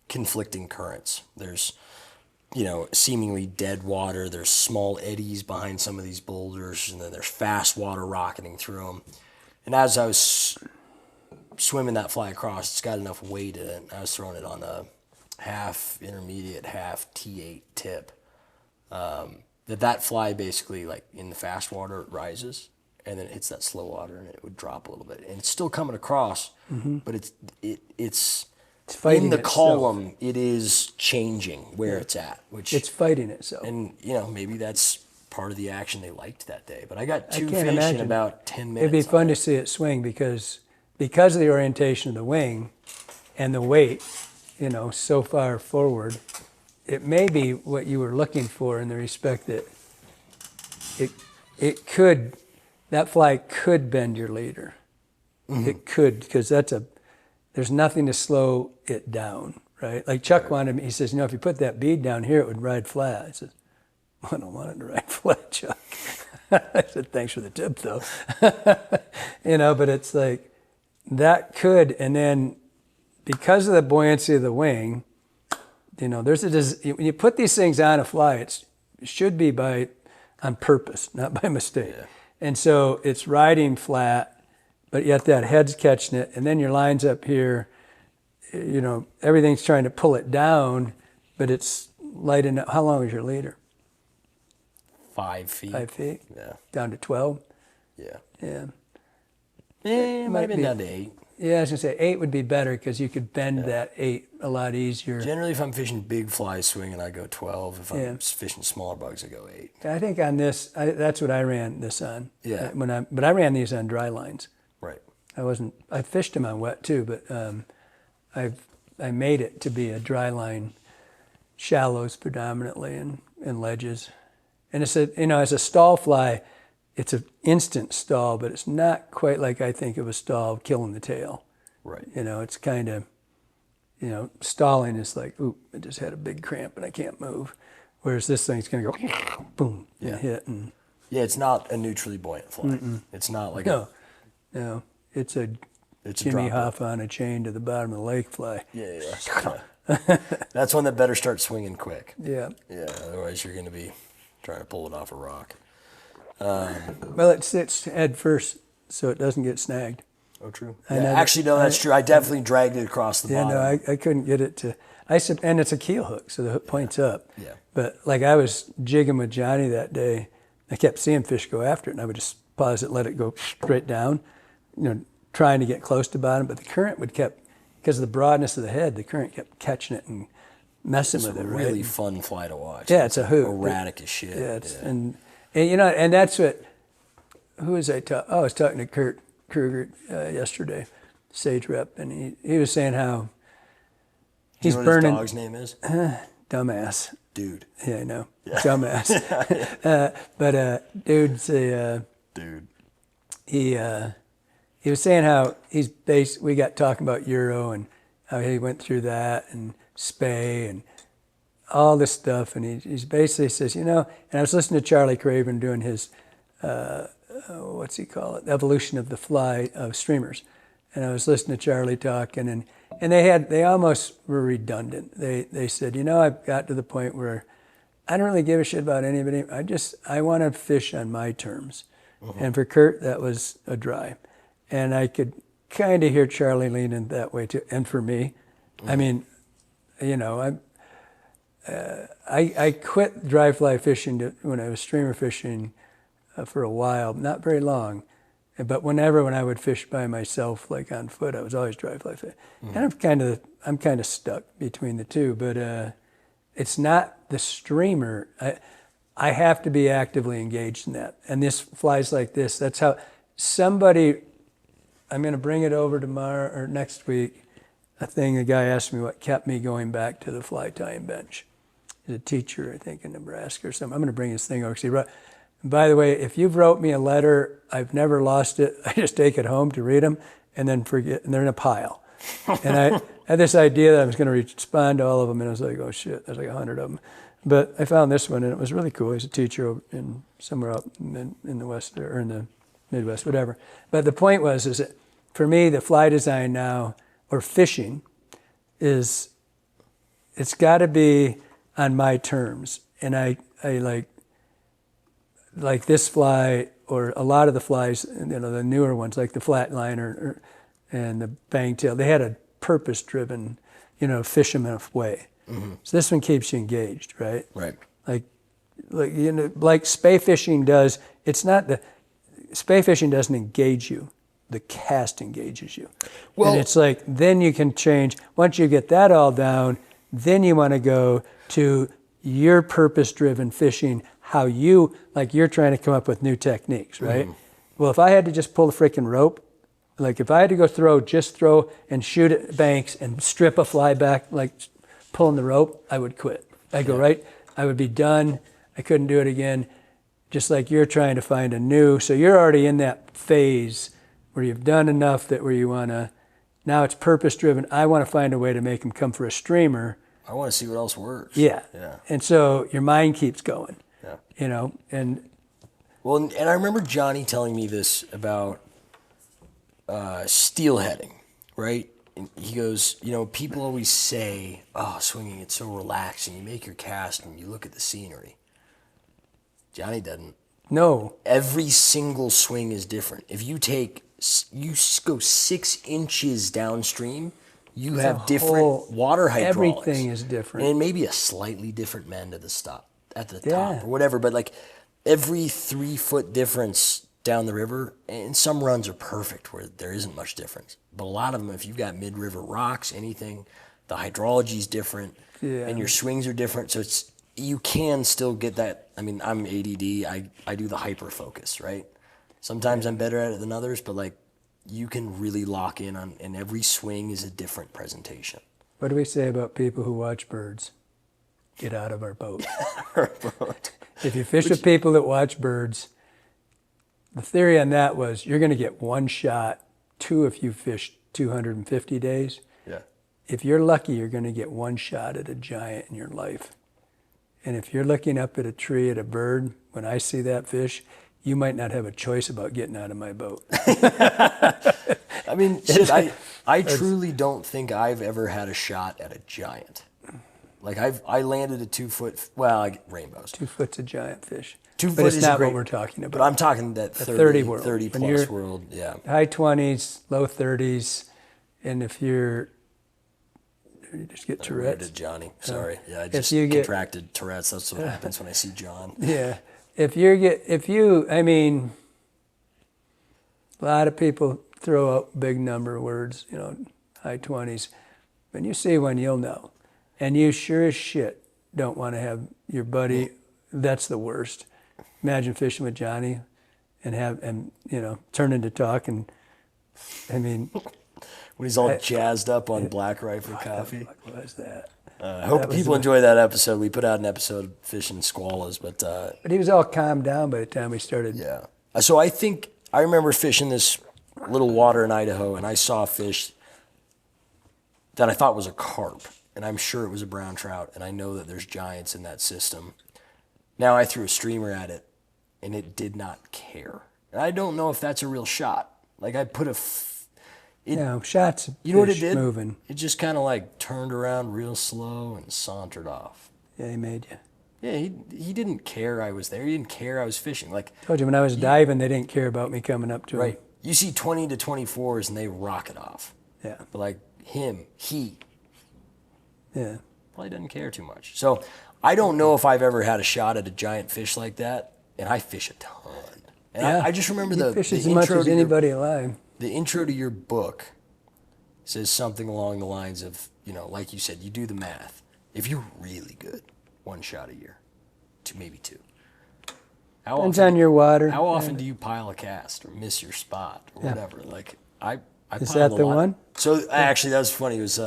conflicting currents. There's, seemingly dead water. There's small eddies behind some of these boulders, and then there's fast water rocketing through them. And as I was swimming that fly across, it's got enough weight in it. I was throwing it on a half intermediate, half T8 tip. That fly basically, like in the fast water, it rises. and then it hits that slow water, and it would drop a little bit. And it's still coming across, but it's fighting in the itself. column. It is changing where it's at, which It's fighting itself. and maybe that's part of the action they liked that day. But I got two can't fish in imagine. about 10 minutes. It'd be fun to see it swing because of the orientation of the wing and the weight, so far forward. It may be what you were looking for in the respect that that fly could bend your leader. It could, because there's nothing to slow it down, right? Like Chuck wanted me, he says, if you put that bead down here, it would ride flat. I said, I don't want it to ride flat, Chuck. I said, thanks for the tip, though. But it's like, that could, and then because of the buoyancy of the wing, when you put these things on a fly, it should be on purpose, not by mistake. Yeah. And so it's riding flat, but yet that head's catching it, and then your line's up here, everything's trying to pull it down, but it's light enough. How long is your leader? 5 feet. 5 feet? Yeah. Down to 12? Yeah. Yeah. It might have been down to 8. Yeah, I was going to say 8 would be better because you could bend that 8 a lot easier. Generally, if I'm fishing big fly swinging, I go 12. If I'm fishing smaller bugs, I go 8. I think on this, that's what I ran this on. Yeah. But I ran these on dry lines. Right. I fished them on wet too, but I made it to be a dry line, shallows predominantly and ledges. And it's as a stall fly, it's an instant stall, but it's not quite like I think of a stall killing the tail. Right. It's kind of, stalling is like, oop, I just had a big cramp and I can't move. Whereas this thing's going to go boom and hit. And Yeah, it's not a neutrally buoyant fly. It's not like no, it's a Jimmy drop Hoff on a chain to the bottom of the lake fly. Yeah. That's one that better start swinging quick. Yeah. Yeah, otherwise you're going to be trying to pull it off a rock. Well, it sits head first, so it doesn't get snagged. Oh, true. I Yeah, know actually, no, that's true. I definitely dragged it across the Yeah, bottom. no, I couldn't get it to. And it's a keel hook, so the hook points up. Yeah. But like I was jigging with Johnny that day, I kept seeing fish go after it, and I would just pause it, let it go straight down, trying to get close to bottom. But the current because of the broadness of the head, the current kept catching it and messing It's with a it. really Right? fun fly to watch. Yeah, it's a hoot. Erratic as shit. Yeah, and that's what. Who was I talking? Oh, I was talking to Kurt Kruger yesterday, Sage Rep, and he was saying how Do he's you know what burning. his dog's name is? Dumbass. Dude. Yeah, I know. Dumbass. But dude's Dude. he was saying how we got talking about Euro and how he went through that and Spay and all this stuff, and he's basically says, and I was listening to Charlie Craven doing his what's he call it, evolution of the fly of streamers, and I was listening to Charlie talking, and they almost were redundant. They said, I've got to the point where I don't really give a shit about anybody. I want to fish on my terms, and for Kurt that was a dry, and I could kind of hear Charlie leaning that way too, and for me, I mean, I quit dry fly fishing when I was streamer fishing for a while, not very long, but when I would fish by myself, like on foot, I was always dry fly fishing. And I'm kind of stuck between the two, but it's not the streamer. I have to be actively engaged in that, and this flies like this. That's how somebody. I'm going to bring it over tomorrow or next week. A guy asked me what kept me going back to the fly tying bench. He's a teacher, I think, in Nebraska or something. I'm going to bring his thing over. By the way, if you've wrote me a letter, I've never lost it. I just take it home to read them and then forget, and they're in a pile. And I had this idea that I was going to respond to all of them, and I was like, oh shit, there's like 100 of them. But I found this one, and it was really cool. He's a teacher somewhere out in the West or in the Midwest, whatever. But the point is that for me, the fly design now, or fishing, it's got to be on my terms. And I like this fly, or a lot of the flies, the newer ones, like the flatliner and the bangtail, they had a purpose-driven, fisherman way. Mm-hmm. So this one keeps you engaged, right? Right. Like spay fishing does. It's not spay fishing doesn't engage you. The cast engages you. Well, and it's like, then you can change. Once you get that all down, then you want to go to your purpose-driven fishing, how you, like you're trying to come up with new techniques, right? Well, if I had to just pull the freaking rope, like if I had to go just throw and shoot at banks and strip a fly back, like pulling the rope, I would quit. I'd go right, I would be done. I couldn't do it again. Just like you're trying to find a new, so you're already in that phase where you've done enough that where you want to, now it's purpose driven. I want to find a way to make them come for a streamer. I want to see what else works. Yeah. Yeah. And so your mind keeps going. Yeah. You know, and well, and I remember Johnny telling me this about steelheading, right? And he goes, you know, people always say, oh, swinging, it's so relaxing. You make your cast and you look at the scenery. Johnny doesn't. no. Every single swing is different. If you go 6 inches downstream, you have different water hydraulics. Everything is different. And maybe a slightly different mend at the Yeah. top or whatever. But like every 3 foot difference down the river, and some runs are perfect where there isn't much difference. But a lot of them, if you've got mid-river rocks, anything, the hydrology is different, and your swings are different. So you can still get that. I mean, I'm ADD. I do the hyper focus, right? Sometimes I'm better at it than others, but like you can really lock in on, and every swing is a different presentation. What do we say about people who watch birds? Get out of our boat. If you fish with people that watch birds, the theory on that was you're going to get one shot, 2 if you fish 250 days. Yeah. If you're lucky, you're going to get one shot at a giant in your life. And if you're looking up at a tree at a bird, when I see that fish, you might not have a choice about getting out of my boat. I mean, shit, I truly don't think I've ever had a shot at a giant. Like I landed a 2 foot, well, I get rainbows. 2 foot's a giant fish. 2 But foot it's is not great, what we're talking about. But I'm talking that 30 world. 30 When plus you're- world, yeah. High 20s, low 30s, and if you just get I Tourette's. did Johnny, sorry. Yeah, I if just you get- contracted Tourette's. That's what happens when I see John. Yeah. I mean, a lot of people throw out big number words, you know, high 20s. When you see one, you'll know. And you sure as shit don't want to have your buddy, that's the worst. Imagine fishing with Johnny and turn into talk and, I mean. When he's all jazzed up on Black Rifle coffee. What was that? I hope people enjoy that episode. We put out an episode fishing squallows, but But he was all calmed down by the time we started. yeah. So I remember fishing this little water in Idaho, and I saw a fish that I thought was a carp, and I'm sure it was a brown trout, and I know that there's giants in that system. Now I threw a streamer at it, and it did not care. And I don't know if that's a real shot. Like I put shots of you know what it fish did? moving. It just kind of like turned around real slow and sauntered off. Yeah, he made you. Yeah, he didn't care I was there. He didn't care I was fishing. Like Told you when I was diving, they didn't care about me coming up to right, him. you see 20 to 24s and they rocket off. Yeah, But like he yeah. probably doesn't care too much. So I don't know if I've ever had a shot at a giant fish like that, and I fish a ton. And Yeah. I just remember You the fish as intro much as to anybody alive. the intro to your book says something along the lines of, like you said, you do the math. If you're really good, 1 shot a year, maybe 2. Depends on your water. How often do you pile a cast or miss your spot or whatever? Like I Is piled that a the lot. one? So actually, that was funny. It was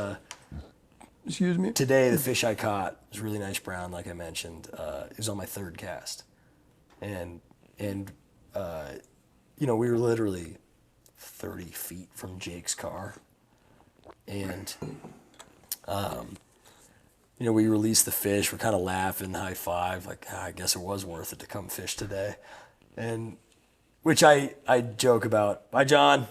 Excuse me. today the fish I caught was really nice brown, like I mentioned. It was on my 3rd cast, and we were literally 30 feet from Jake's car, and we released the fish. We're kind of laughing, high five, like I guess it was worth it to come fish today, and which I joke about. Bye, John.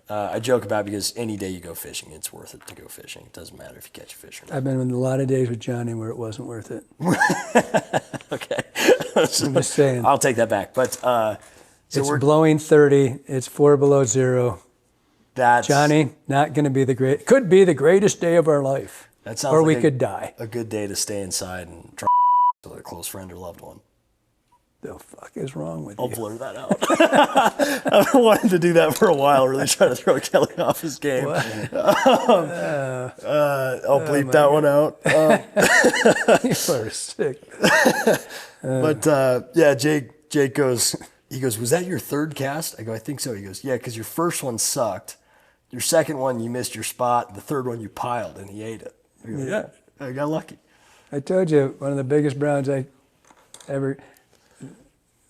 I joke about because any day you go fishing, it's worth it to go fishing. It doesn't matter if you catch a fish or not. I've been in a lot of days with Johnny where it wasn't worth it. Okay. I'm just saying. I'll take that back. But It's blowing 30. It's 4 below zero. that's Johnny, not going to be could be the greatest day of our life. That sounds Or like we could die. a good day to stay inside and try with a close friend or loved one. the fuck is wrong with I'll you? blur that out. I've been wanting to do that for a while, really trying to throw Kelly off his game. I'll bleep that one out. You are sick. Yeah, Jake goes, was that your third cast? I go, I think so. He goes, yeah, because your first one sucked. Your second one, you missed your spot. The third one, you piled, and he ate it. I go, yeah, I got lucky. I told you, one of the biggest browns I ever,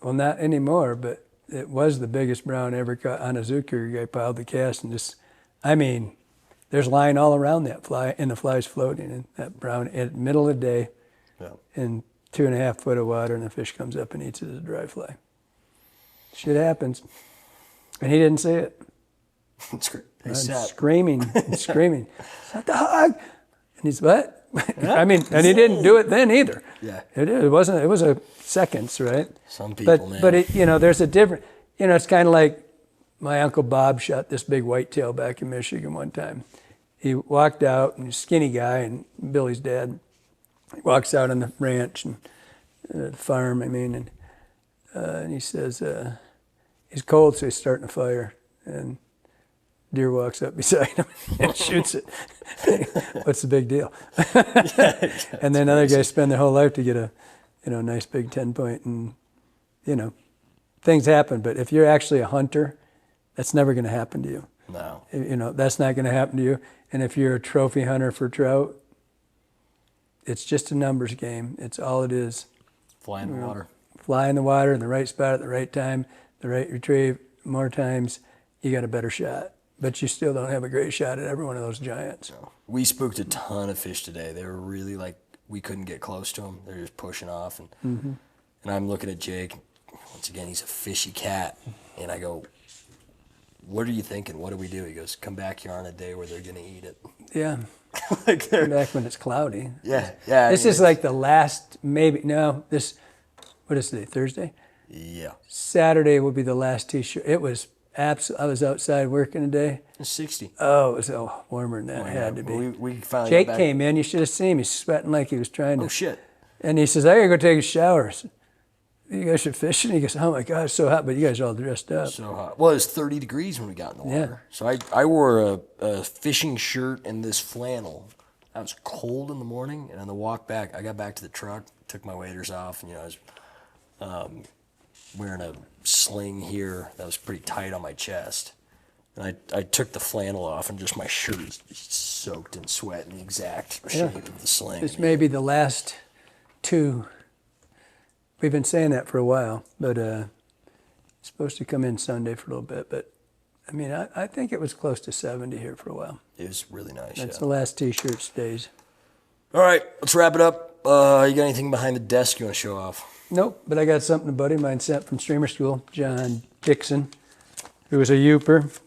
well, not anymore, but it was the biggest brown ever caught on a zookeeper. I piled the cast and just, I mean, there's line all around that fly, and the fly's floating in that brown at the middle of the day in 2.5 foot of water, and the fish comes up and eats it as a dry fly. Shit happens. And he didn't see it. It's great. I'm screaming and screaming. Not the hog. And he's, what? I mean, and he didn't do it then either. Yeah. It wasn't, it was a seconds, right? Some people, man. But it, there's a different, it's kind of like my Uncle Bob shot this big whitetail back in Michigan one time. He walked out, and he's a skinny guy, and Billy's dad. He walks out on the ranch and the farm, and he says, he's cold, so he's starting a fire. And deer walks up beside him and shoots it. What's the big deal? And then other guys spend their whole life to get a, nice big 10-point, and, things happen. But if you're actually a hunter, that's never going to happen to you. No. That's not going to happen to you. And if you're a trophy hunter for trout, it's just a numbers game. It's all it is. Fly in the water. Fly in the water in the right spot at the right time, the right retrieve. More times, you got a better shot. But you still don't have a great shot at every one of those giants. No. We spooked a ton of fish today. They were really we couldn't get close to them. They're just pushing off. And I'm looking at Jake. Once again, he's a fishy cat. And I go, what are you thinking? What do we do? He goes, come back here on a day where they're going to eat it. Yeah. Come back when it's cloudy. Yeah. This is like the last, what is today, Thursday? Yeah. Saturday will be the last T-shirt. It was I was outside working today. It's 60. Oh, it was warmer than that. It had to be. We finally Jake got back. came in. You should have seen him. He's sweating like he was trying to. Oh, shit. And he says, I gotta go take a shower. I said, you guys should fish? And he goes, oh my God, it's so hot, but you guys are all dressed up. So hot. Well, it was 30 degrees when we got in the water. Yeah. So I wore a fishing shirt and this flannel. I was cold in the morning, and on the walk back, I got back to the truck, took my waders off, and I was wearing a sling here that was pretty tight on my chest. And I took the flannel off, and just my shirt is soaked in sweat in the exact shape of the sling. This may be the last two. We've been saying that for a while, but it's supposed to come in Sunday for a little bit. But, I think it was close to 70 here for a while. It was really nice, That's the last T-shirt stays. All right, let's wrap it up. You got anything behind the desk you want to show off? Nope, but I got something a buddy of mine sent from streamer school, John Dixon, who was a Youper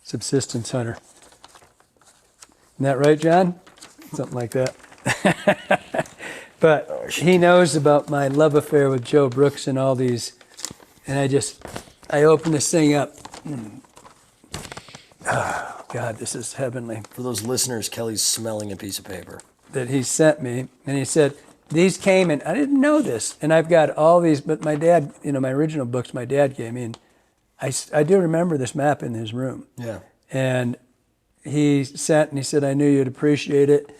subsistence hunter. Isn't that right, John? Something like that. But he knows about my love affair with Joe Brooks and all these, and I opened this thing up. Oh, God, this is heavenly. For those listeners, Kelly's smelling a piece of paper. That he sent me, and he said, these came in, I didn't know this, and I've got all these, but my dad, my original books my dad gave me, and I do remember this map in his room. Yeah. And he sent, and he said, I knew you'd appreciate it.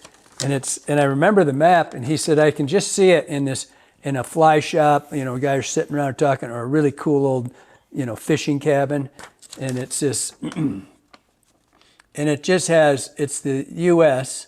And I remember the map, and he said, I can just see it in a fly shop, guys sitting around talking, or a really cool old, fishing cabin. And it's this, and it just has, it's the U.S.,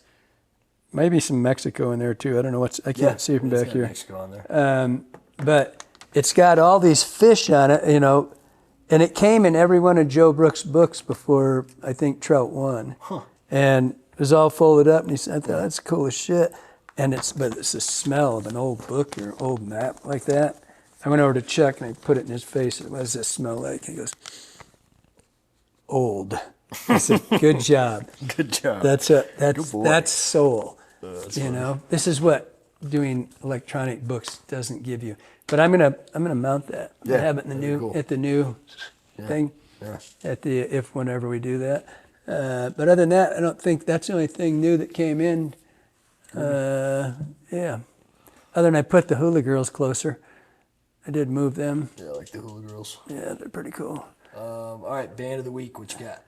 maybe some Mexico in there too. I don't know I can't see from back here. Mexico on there. But it's got all these fish on it, and it came in every one of Joe Brooks' books before, I think, Trout 1. Huh. And it was all folded up, and he said, I thought, that's cool as shit. But it's the smell of an old book or old map like that. I went over to Chuck, and I put it in his face. What does this smell like? He goes, old. I said, good job. Good job. That's soul. This is what doing electronic books doesn't give you. But I'm gonna mount that. I have it in the new thing. Yeah. Whenever we do that. But other than that, I don't think that's the only thing new that came in. Yeah. Other than I put the Hula Girls closer. I did move them. Yeah, like the Hula Girls. Yeah, they're pretty cool. All right, band of the week, what you got?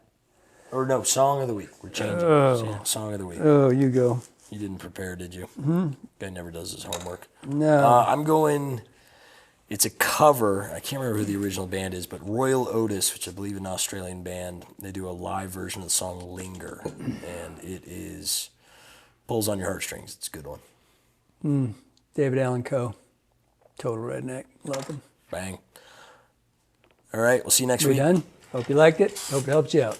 Or no, song of the week. We're changing. Song of the week. Oh, you go. You didn't prepare, did you? Mm-hmm. Guy never does his homework. No. I'm going, it's a cover. I can't remember who the original band is, but Royal Otis, which I believe is an Australian band, they do a live version of the song Linger. And it is, pulls on your heartstrings. It's a good one. David Allen Coe. Total redneck. Love him. Bang. All right, we'll see you next We week. done? Hope you liked it. Hope it helps you out.